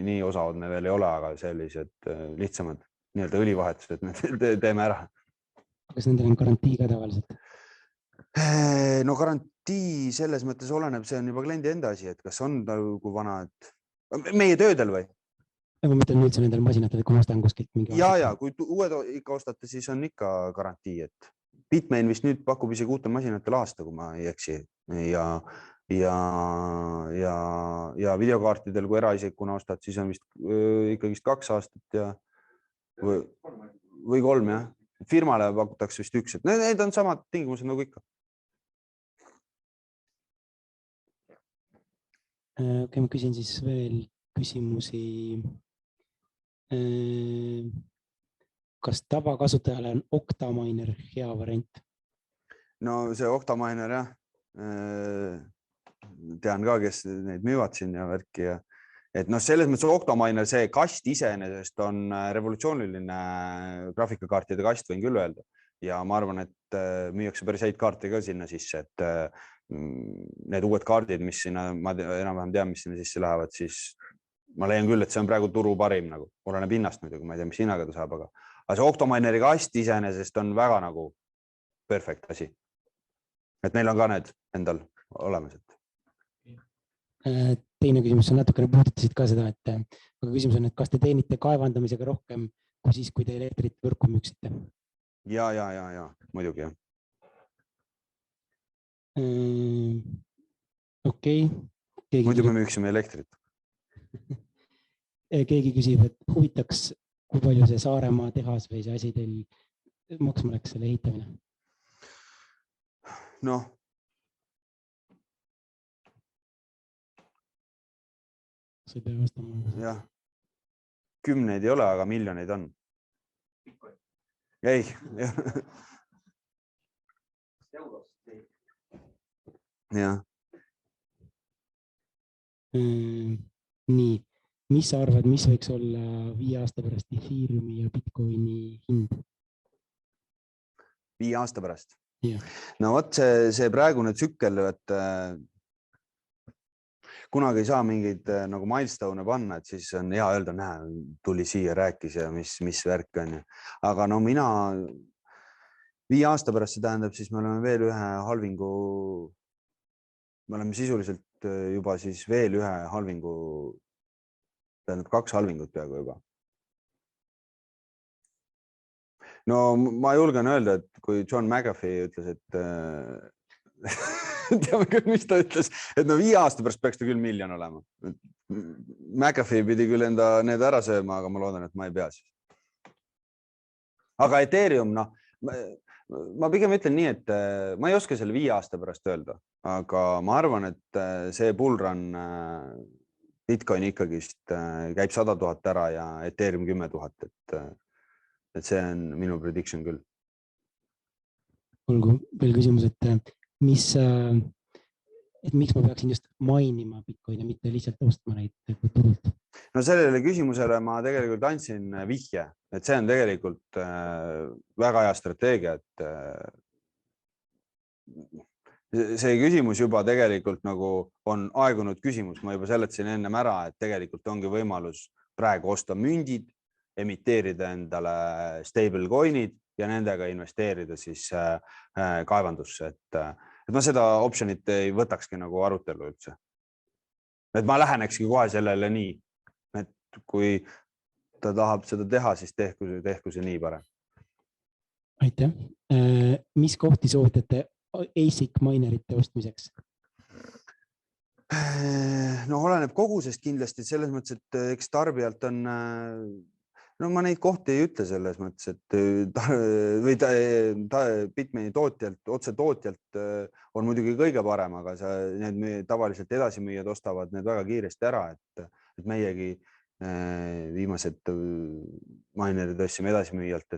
nii osavad me veel ei ole, aga sellised lihtsamad nii-öelda õlivahetused me teeme ära. Kas nendel on garantii ka tavaliselt? No garantii selles mõttes oleneb, see on juba kliendi enda asi, et kas on kui vana, et meie töödel või? Ma mõtlen üldse nendel masinatel, kui ma ostan kuskilt mingi... Ja, kui uued ikka ostate, siis on ikka garantii, et Bitmain vist nüüd pakub isegi uute masinatel aasta, kui ma ei eksi. Ja videokaartidel, kui eraisikuna ostad, siis on vist ikkagist 2 aastat ja või 3, jah. Firmale pakutakse vist 1, et need on samad tingimused nagu ikka. Okay, ma küsin siis veel küsimusi. Kas tavakasutajale on Octaminer hea variant? No see Octaminer, jah. Tean ka, kes neid müüvad siin ja värki. Et selles mõttes Octaminer, see kast iseenesest on revolutsiooniline graafikakaartide kast, võin küll öelda. Ja ma arvan, et müüakse päris häid kaarte ka sinna sisse, et need uued kaardid, mis sinna, ma enam-vähem tean, mis sinna sisse lähevad, siis ma leian küll, et see on praegu turu parim, nagu oleneb hinnast muidugi, ma ei tea, mis hinnaga ta saab, aga see Octamineri kast iseenesest on väga nagu perfect asi. Et neil on ka need endal olemas. Teine küsimus on natukene puudutasid ka seda, et küsimus on, et kas te teenite kaevandamisega rohkem kui siis, kui te elektrit võrku müüksite? Ja, muidugi, jah. Okei. Muidu me müüksime elektrit. Keegi küsib, et huvitaks, kui palju see Saaremaa tehas või see asi teil maksma läks selle ehitamine? Noh. See peab vastama. Jah. 10 ei ole, aga miljoneid on. Ei. Jah. Nii, mis sa arvad, mis võiks olla 5 aasta pärast Ethereumi ja Bitcoini hind? 5 aasta pärast? Yeah. No võt see praegune tsükkel, et kunagi ei saa mingeid nagu milestone panna, et siis on hea öelda, näe, tuli siia, rääkis ja mis värk on. Aga no mina 5 aasta pärast see tähendab, siis me oleme veel ühe halvingu, me oleme sisuliselt juba siis veel ühe halvingu, tähendab 2 halvingut peaaegu juba. No ma julgen öelda, et kui John McAfee ütles, et teame küll, mis ta ütles, et no 5 aasta pärast peaks ta küll miljon olema. McAfee pidi küll enda need ära sööma, aga ma loodan, et ma ei pea siis. Aga Ethereum, no, ma pigem ütlen nii, et ma ei oska selle 5 aasta pärast öelda, aga ma arvan, et see bullrun Bitcoin ikkagist käib 100 000 ära ja Ethereum 10 000, et see on minu prediction küll. Olgu veel küsimus, et miks ma peaksin just mainima Bitcoini, mitte lihtsalt ostma neid turult? No sellele küsimusele ma tegelikult andsin vihje, et see on tegelikult väga hea strateegia, et see küsimus juba tegelikult nagu on aegunud küsimus, ma juba seletasin ennem ära, et tegelikult ongi võimalus praegu osta mündid, emiteerida endale stable coin'id ja nendega investeerida siis kaevandusse, et ma seda optionit ei võtakski nagu arutelu üldse. Et ma lähenekski kohe sellele nii, et kui ta tahab seda teha, siis tehku see nii parem. Aitäh. Mis kohti soovitate ASIC minerite ostmiseks? No oleneb kogusest kindlasti, selles mõttes, et eks tarbijalt on, no ma neid kohti ei ütle selles mõttes, et Bitmaini tootjalt, otse tootjalt on muidugi kõige parem, aga need tavaliselt edasimüüjad ostavad need väga kiiresti ära, et meiegi viimased minerid ostsime edasimüüjalt,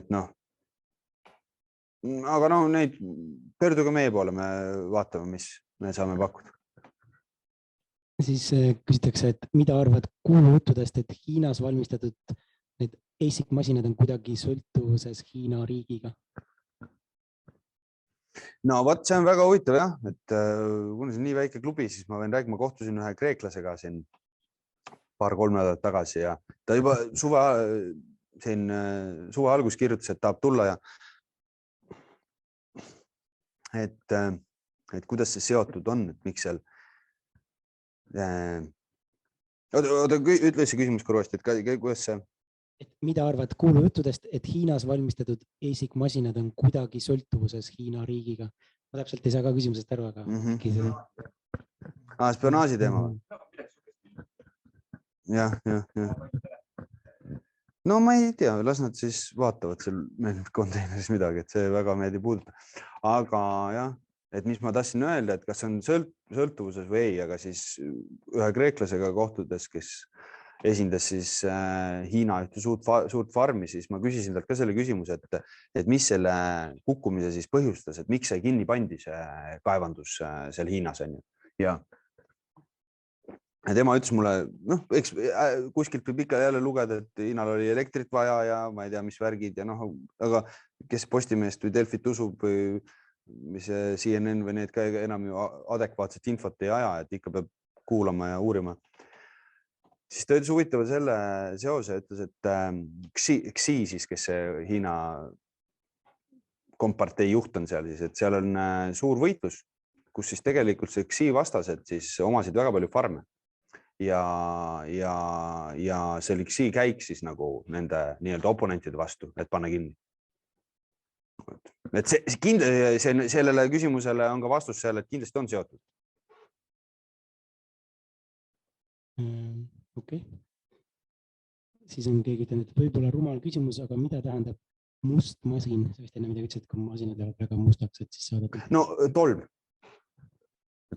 et noh, aga no neid pöörduge meie poole, me vaatame, mis me saame pakkuda. Siis küsitakse, et mida arvad kuulujuttudest, et Hiinas valmistatud need ASIC masinad on kuidagi sõltuvuses Hiina riigiga? No vot, see on väga huvitav jah, et kuna see on nii väike klubi, siis ma võin rääkima, ma kohtusin ühe kreeklasega siin 2-3 nädalat tagasi ja ta juba suve algus kirjutas, et tahab tulla ja et kuidas see seotud on, et miks seal ütle see küsimus kõrvasti, et kuidas see Et mida arvad kuulujuttudest, et Hiinas valmistatud ASIC masinad on kuidagi sõltuvuses Hiina riigiga? Ma täpselt ei saa ka küsimusest aru, aga spionaaži teema või? Jah. No ma ei tea, las nad siis vaatavad seal meil konteineris midagi, et see väga meid ei puuduta. Aga jah, et mis ma tahtsin öelda, et kas on sõltuvuses või ei, aga siis ühe kreeklasega kohtudes, kes esindas siis Hiina ühte suurt farmi, siis ma küsisin talt ka selle küsimuse, et mis selle kukkumise siis põhjustas, et miks see kinni pandi, see kaevandus seal Hiinas on ju. Ja tema ütles mulle, eks kuskilt võib ikka jälle lugeda, et Hiinal oli elektrit vaja ja ma ei tea, mis värgid ja aga kes Postimeest või Delfit usub või mis CNN või need ka enam ju adekvaatset infot ei aja, et ikka peab kuulama ja uurima. Siis ta ütles huvitava selle seose, ütles, et Xi siis, kes see Hiina kompartei juht on seal, siis, et seal on suur võitlus, kus siis tegelikult see Xi vastased siis omasid väga palju farme ja see oli Xi käik siis nagu nende nii-öelda oponentide vastu, et panna kinni. Et sellele küsimusele on ka vastus seal, et kindlasti on seotud. Okei. Siis on keegi ütelnud, et võib-olla rumal küsimus, aga mida tähendab must masin? Sa vist enne midagi ütlesid, kui masinad lähevad väga mustaks, et siis saada... No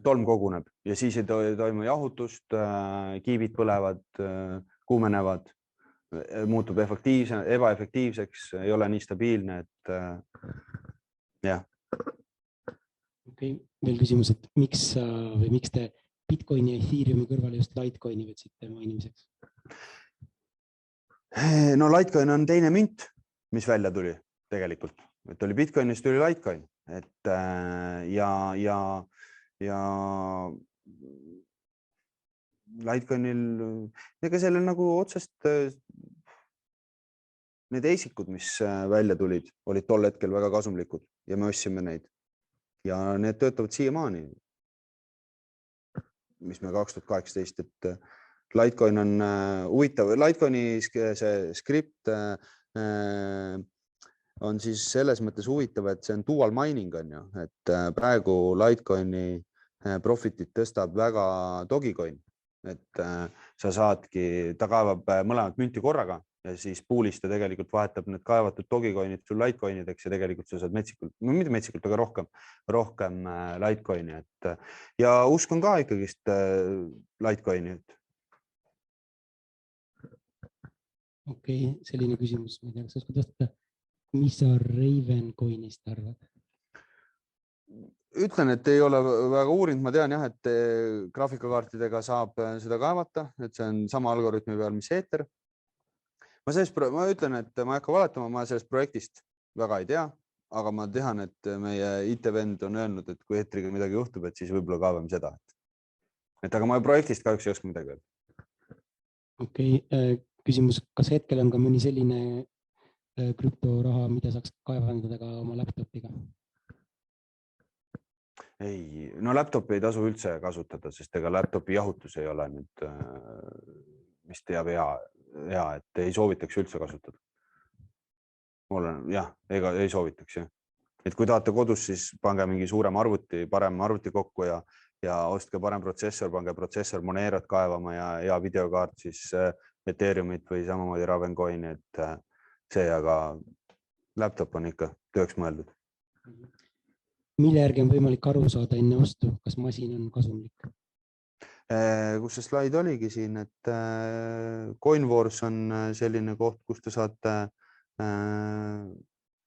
tolm koguneb ja siis ei toimu jahutust, kiibid põlevad, kuumenevad, muutub ebaefektiivseks, ei ole nii stabiilne, et jah. Okei, veel küsimus, et miks te Bitcoini ja Ethereumi kõrvale just Litecoini võtsite mainimiseks? No Litecoin on teine münt, mis välja tuli tegelikult. Et oli Bitcoinist tuli Litecoin. Et ja Litecoinil, ega sellel nagu otsest need eisikud, mis välja tulid, olid tol hetkel väga kasumlikud ja me ostsime neid. Ja need töötavad siiamaani. Mis me 2018, et Litecoin on huvitav. Litecoini see skript on siis selles mõttes huvitav, et see on dual mining on ju, et praegu Litecoini profitit tõstab väga Dogecoin, et sa saadki, ta kaevab mõlemat münti korraga ja siis poolist ta tegelikult vahetab need kaevatud Dogecoinid sul Litecoinideks ja tegelikult sa saad metsikult, mitte metsikult, aga rohkem Litecoini. Ja usk on ka ikkagist Litecoini. Okei, selline küsimus, ma ei tea, kas sa oskad vastata, mis sa Ravencoinist arvad? Ütlen, et ei ole väga uurinud, ma tean jah, et graafikakaartidega saab seda kaevata, et see on sama algoritmi peal, mis Ether. Ma ütlen, et ma ei hakka valetama, ma sellest projektist väga ei tea, aga ma tean, et meie IT-vend on öelnud, et kui Etheriga midagi juhtub, et siis võib-olla kaevame seda. Aga ma projektist kahjuks ei oska midagi öelda. Okei, küsimus, kas hetkel on ka mõni selline krüptoraha, mida saaks kaevandada ka oma laptopiga? Ei, no laptopi ei tasu üldse kasutada, sest ega laptopi jahutus ei ole nüüd, mis teab hea, et ei soovitaks üldse kasutada. Jah, ega ei soovitaks. Et kui tahate kodus, siis pange mingi suurem parem arvuti kokku ja ostke parem protsessor, pange protsessor Monerat kaevama ja videokaart siis Ethereumit või samamoodi Ravencoini, et see, aga laptop on ikka tööks mõeldud. Mille järgi on võimalik aru saada enne ostu, kas masin on kasumlik? Kus see slaid oligi siin, et CoinWars on selline koht, kus te saate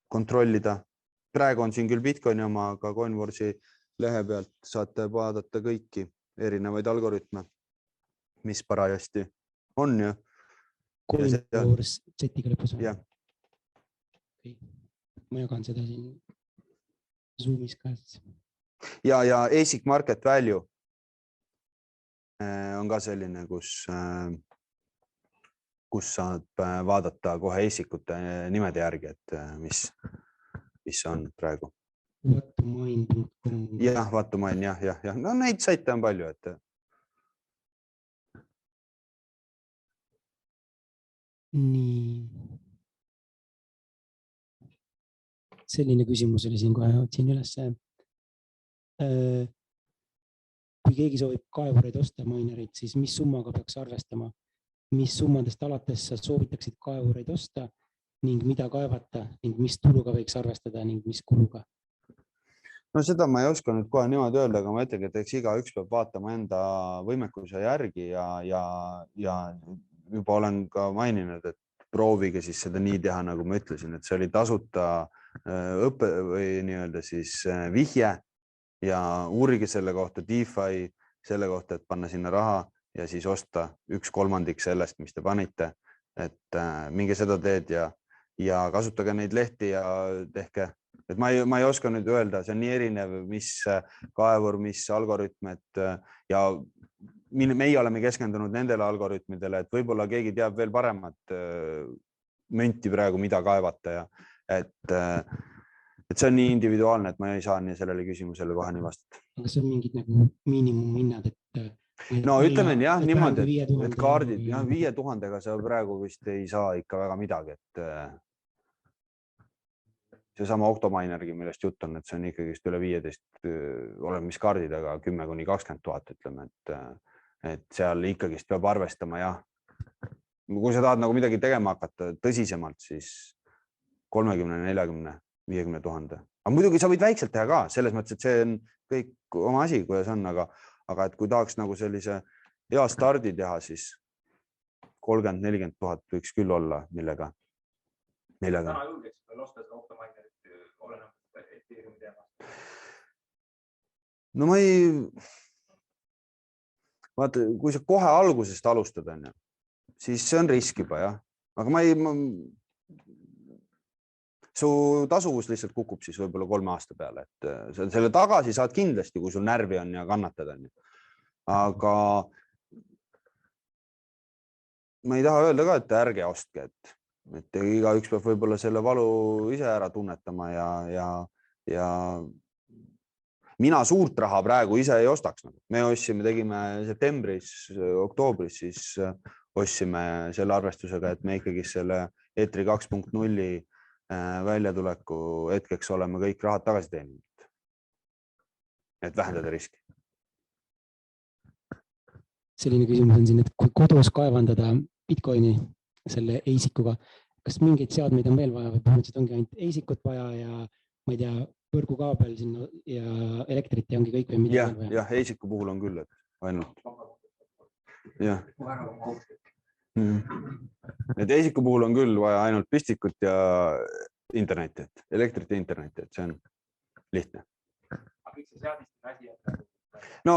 kontrollida. Praegu on siin küll Bitcoini oma, aga CoinWarsi lehe pealt saate vaadata kõiki erinevaid algoritme, mis parajasti on ju. CoinWars Z-iga lõpus. Jah. Ma jagan seda siin Zoomis ka siis. ja ASIC Market Value on ka selline, kus saab vaadata kohe ASIC-ute nimede järgi, et mis on praegu. Whattomine.com. Jah, Whattomine, jah. No neid saite on palju, et. Nii. Selline küsimus oli siin kohe, otsin üles. Kui keegi soovib kaevureid osta minerid, siis mis summaga peaks arvestama? Mis summadest alates sa soovitaksid kaevureid osta ning mida kaevata ning mis tuluga võiks arvestada ning mis kuluga? No seda ma ei oska nüüd kohe niimoodi öelda, aga ma ütlen, et eks igaüks peab vaatama enda võimekuse järgi ja juba olen ka maininud, et proovige siis seda nii teha, nagu ma ütlesin, et see oli tasuta õppe või nii-öelda siis vihje ja uurige selle kohta DeFi, selle kohta, et panna sinna raha ja siis osta 1/3 sellest, mis te panite, et minge seda teed ja kasutage neid lehti ja tehke. Et ma ei oska nüüd öelda, see on nii erinev, mis kaevur, mis algoritmed ja meie oleme keskendunud nendele algoritmidele, et võib-olla keegi teab veel paremat münti praegu, mida kaevata ja et see on nii individuaalne, et ma ei saa nii sellele küsimusele kohe nii vastata. Aga see on mingid nagu miinimumhinnad, et no ütleme nii, niimoodi, et kaardid 5000-ga sa praegu vist ei saa ikka väga midagi, et see sama Octominergi, millest jutt on, et see on ikkagi üle 15 oleme mis kaardid, aga 10 kuni 20 000 ütleme, et seal ikkagi peab arvestama jah. Kui sa tahad nagu midagi tegema hakata tõsisemalt, siis 30, 40, 50 000. Aga muidugi sa võid väikselt teha ka, selles mõttes, et see on kõik oma asi, kuidas on, aga et kui tahaks nagu sellise hea stardi teha, siis 30, 40 000 võiks küll olla millega. Täna julgeks veel osta seda Octominerit olenemast Ethereumi teemast? No ma ei... Vaata, kui sa kohe algusest alustad, siis see on risk juba, jah. Aga su tasuvus lihtsalt kukub siis võib-olla 3 aasta peale, et selle tagasi saad kindlasti, kui sul närvi on ja kannatad. Aga ma ei taha öelda ka, et ärge ostke, et igaüks peab võib-olla selle valu ise ära tunnetama ja mina suurt raha praegu ise ei ostaks. Me tegime septembris, oktoobris, siis ostsime selle arvestusega, et me ikkagi selle E3 2.0 väljatuleku hetkeks oleme kõik rahad tagasi teeninud. Et vähendada riski. Selline küsimus on siin, et kui kodus kaevandada Bitcoini selle ASIC-uga, kas mingeid seadmeid on veel vaja või põhimõtteliselt ongi ainult ASIC-ut vaja ja ma ei tea, võrgukaabel sinna ja elektrit ja ongi kõik või mida veel vaja? Jah, ASIC-u puhul on küll, et ainult. Jah. Et ASIC-u puhul on küll vaja ainult pistikut ja internetti, et elektrit ja internetti, et see on lihtne. Aga kõik see seadistamine asi on? No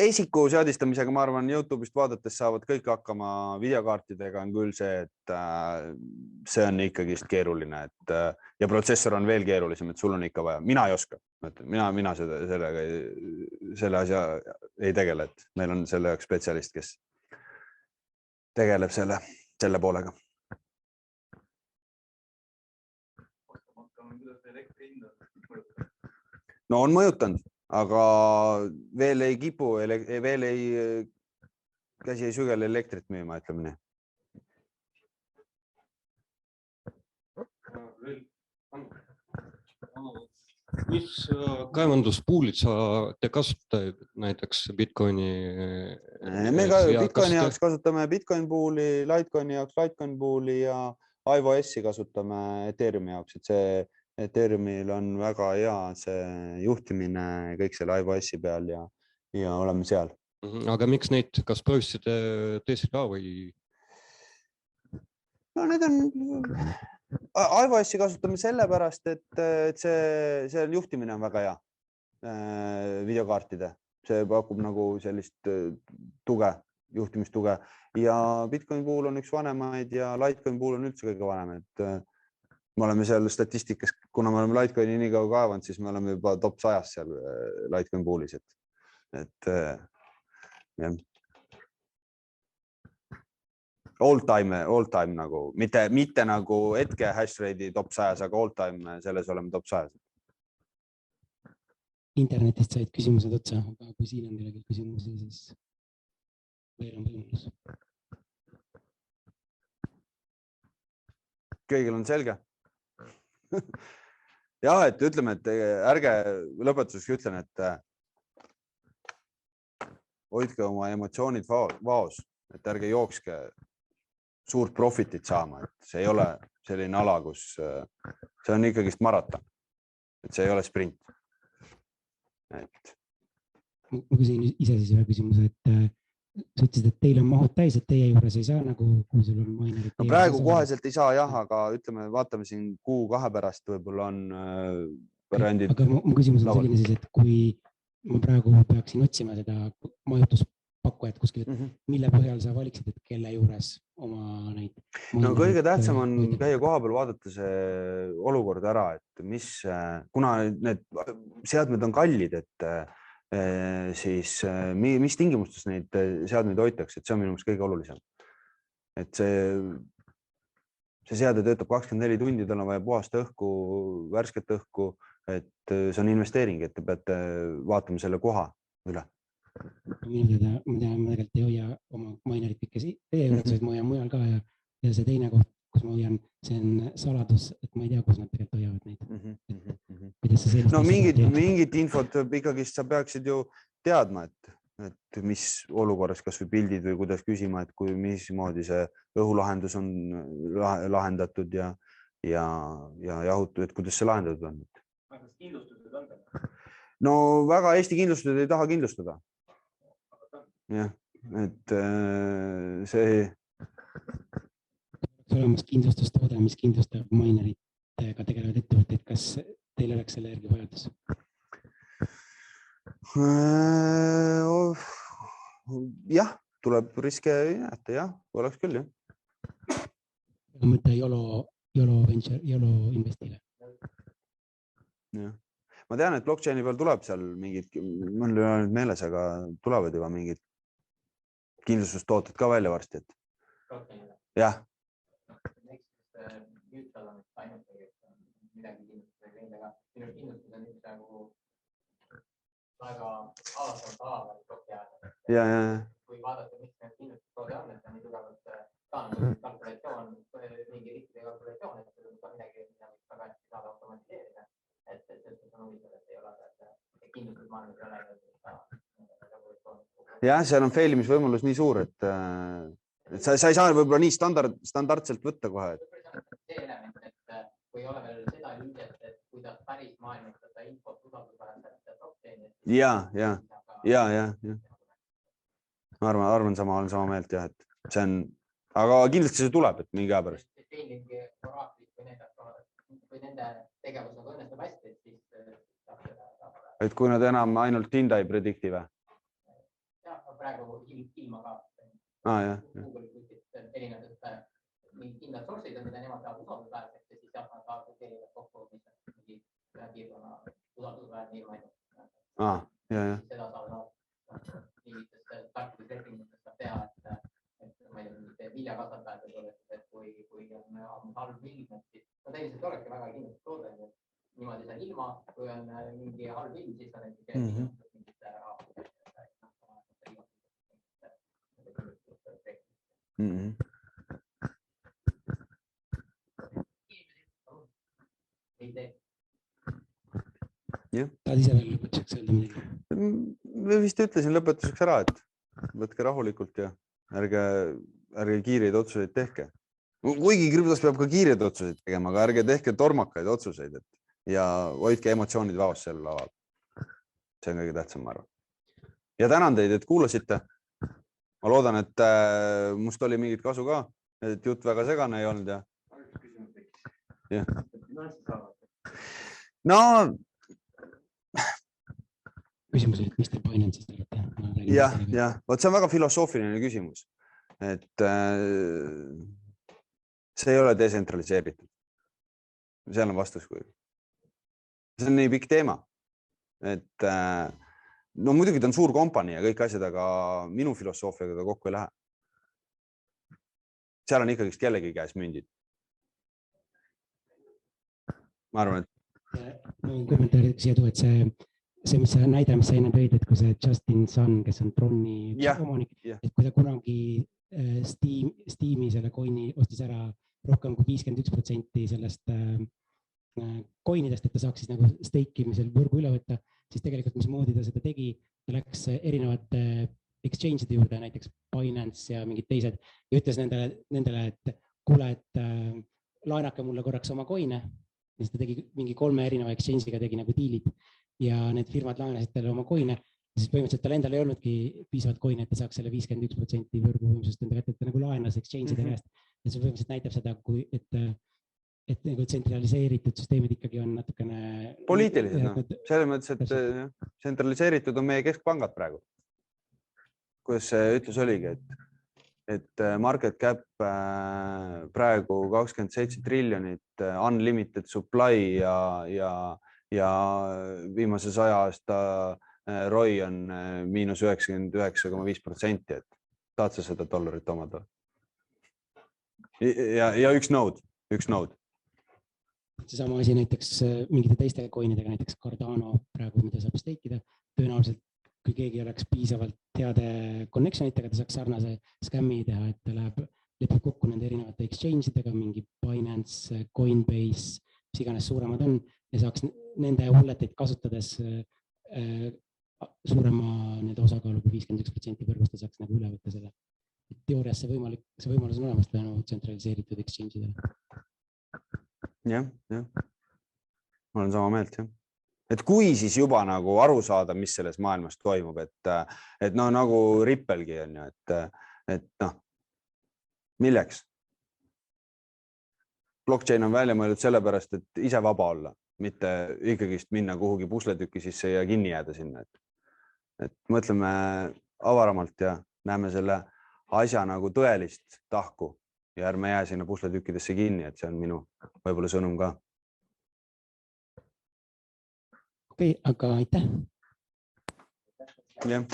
ASIC-u seadistamisega, ma arvan, YouTube'ist vaadates saavad kõik hakkama, videokaartidega on küll see, et see on ikkagi keeruline, et ja protsessor on veel keerulisem, et sul on ikka vaja. Mina ei oska, mina selle asja ei tegele, et meil on selle jaoks spetsialist, kes tegeleb selle poolega. No on mõjutanud, aga veel ei kipu, veel käsi ei sügele elektrit müüma, ütleme nii. Mis kaevanduspuulid te kasutate näiteks Bitcoini? Me Bitcoini jaoks kasutame Bitcoin puuli, Litecoini jaoks Litecoin puuli ja IOS-i kasutame Ethereumi jaoks, et see Ethereumil on väga hea see juhtimine kõik selle IOS-i peal ja oleme seal. Aga miks neid, kas proovisite teised ka või? No need on, IOS-i kasutame sellepärast, et see juhtimine on väga hea videokaartide. See pakub nagu sellist tuge, juhtimistuge ja Bitcoin puhul on üks vanemaid ja Litecoin puhul on üldse kõige vanem, et me oleme seal statistikas, kuna me oleme Litecoini nii kaua kaevanud, siis me oleme juba top 100 seal Litecoin poolis, et jah. All time nagu, mitte nagu hetke hash rate'i top 100, aga all time selles oleme top 100. Internetist said küsimused otsa, aga kui siin on kellelgi küsimusi, siis veel on võimalus. Kõigil on selge? Jah, et ütleme, et ärge lõpetuseks ütlen, et hoidke oma emotsioonid vaos, et ärge jookske suurt profitit saama, et see ei ole selline ala, kus see on ikkagist maraton, et see ei ole sprint. Ma küsin ise siis ühe küsimuse, et sa ütlesid, et teil on mahud täis, et teie juures ei saa nagu, kui sul on minerid. No praegu koheselt ei saa jah, aga ütleme, vaatame siin kuu-kahe pärast võib-olla on variandid. Aga mu küsimus on selline siis, et kui ma praegu peaksin otsima seda majutuspakkujat kuskil, mille põhjal sa valiksid, et kelle juures oma neid? No kõige tähtsam on käia koha peal, vaadata see olukord ära, et kuna need seadmed on kallid, et siis mis tingimustes neid seadmeid hoitakse, et see on minu meelest kõige olulisem. Et see seade töötab 24 tundi, tal on vaja puhast õhku, värsket õhku, et see on investeering, et te peate vaatama selle koha üle. Minu teada, ma tegelikult ei hoia oma minerit pikka teie juures, vaid ma hoian mujal ka ja see teine koht, kus ma hoian, see on saladus, et ma ei tea, kus nad tegelikult hoiavad neid. No mingit infot ikkagi sa peaksid ju teadma, et mis olukorras, kas või pildid või kuidas küsima, et mismoodi see õhulahendus on lahendatud ja jahutud, et kuidas see lahendatud on. Kas kindlustused on? No väga Eesti kindlustused ei taha kindlustada. Jah, et see olemas kindlustustoode, mis kindlustab mineritega tegelevad ettevõtteid, kas teil oleks selle järgi vajadus? Jah, tuleb riske jätta, jah, oleks küll, jah. Mõte YOLO Venture, YOLO Investile. Jah. Ma tean, et blockchaini peal tuleb seal mingid, mul ei ole nüüd meeles, aga tulevad juba mingid kindlustustooted ka välja varsti, et jah. Minu kindlustus on üks nagu väga avastavat ala ja. Kui vaadata, mis need kindlustustoode on, et on nii tugevalt saanud kalkulatsioon, mingi riskide kalkulatsioon, et see on ka midagi, mida võiks väga hästi saada automatiseerida. Et see on huvitav, et ei ole, et kindlustus maailmas ei ole. Jah, seal on failimisvõimalus nii suur, et sa ei saa võib-olla nii standardselt võtta kohe. See element, et kui ei ole veel seda ilmselt, et kuidas päris maailmas seda infot usaldusväärselt blockchaini. Ja. Ma arvan olen sama meelt, jah, et see on, aga kindlasti see tuleb, et mingi aja pärast. Kui nende tegevus nagu õnnestub hästi, siis et kui nad enam ainult hinda ei predikti või? Jah, praegu ilma ka. Jah. Erinevad mingid kindlad sourceid on, mida nemad tahavad usaldusväärseks ja siis jah, nad tahavad erinevad kokku, mis on mingi piirkonna usaldusväärne ilma ainult. Ja. Seda saavad mingitest tarkudest lepingutest saab teha, et ma ei tea, mingite viljakasvatajad, et kui on halb ilm, siis tegelikult olekski väga kindlasti toode, et niimoodi see on ilma, kui on mingi halb ilm, siis on mingite Tahad ise veel lõpetuseks öelda midagi? Ma vist ütlesin lõpetuseks ära, et võtke rahulikult ja ärge kiireid otsuseid tehke. Kuigi krüptos peab ka kiireid otsuseid tegema, aga ärge tehke tormakaid otsuseid ja hoidke emotsioonid vaos selle laval. See on kõige tähtsam, ma arvan. Ja tänan teid, et kuulasite. Ma loodan, et must oli mingit kasu ka, et jutt väga segane ei olnud. No küsimus, et mis te Binance'ist arvate? Jah, võt see on väga filosoofiline küsimus, et see ei ole detsentraliseeritud. seal on vastus. See on nii pikk teema, et no muidugi ta on suur kompanii ja kõik asjad, aga minu filosoofiaga ta kokku ei lähe. Seal on ikkagi kellegi käes mündid. Ma arvan, et kommentaariks siia tuua, et see, mis sa näide, mis sa enne tõid, et kui see Justin Sun, kes on Troni omanik, et kui ta kunagi Steam'i selle coin'i ostis ära rohkem kui 51% sellest coin'idest, et ta saaks siis nagu stake'imisel võrgu üle võtta, siis tegelikult mismoodi ta seda tegi, ta läks erinevate exchange'ide juurde, näiteks Binance ja mingid teised ja ütles nendele, et kuule, et laenake mulle korraks oma coin'e. Siis ta tegi mingi 3 erineva exchange'iga tegi nagu diilid ja need firmad laenasid talle oma coin'e. Siis põhimõtteliselt tal endal ei olnudki piisavalt coin'e, et ta saaks selle 51% võrguvõimsust enda kätte, et ta nagu laenas exchange'ide käest. Ja see põhimõtteliselt näitab seda, et nagu tsentraliseeritud süsteemid ikkagi on natukene poliitilised. Selles mõttes, et tsentraliseeritud on meie keskpangad praegu. Kuidas see ütlus oligi, et market cap praegu 27 triljonit, unlimited supply ja viimase 100 aasta ROI on -99,5%, et tahad sa seda dollarit omada? Ja üks node. Seesama asi näiteks mingite teiste coin'idega, näiteks Cardano praegu, mida saab stake'ida, tõenäoliselt kui keegi oleks piisavalt heade connectionitega, ta saaks sarnase skämmi teha, et ta lepib kokku nende erinevate exchange'idega, mingi Binance, Coinbase, mis iganes suuremad on ja saaks nende wallet'id kasutades suurema osakaalu kui 51% võrgust ja saaks nagu üle võtta selle. Teoorias see võimalus on olemas tänu tsentraliseeritud exchange'idele. Jah. Ma olen sama meelt, jah. Et kui siis juba nagu aru saada, mis selles maailmas toimub, et no nagu Rippelgi on ju, et noh, milleks? Blockchain on välja mõeldud sellepärast, et ise vaba olla, mitte ikkagist minna kuhugi pusletüki sisse ja kinni jääda sinna. Et mõtleme avaramalt ja näeme selle asja nagu tõelist tahku ja ärme jää sinna pusletükkidesse kinni, et see on minu võib-olla sõnum ka. Okei, aga aitäh. Jah.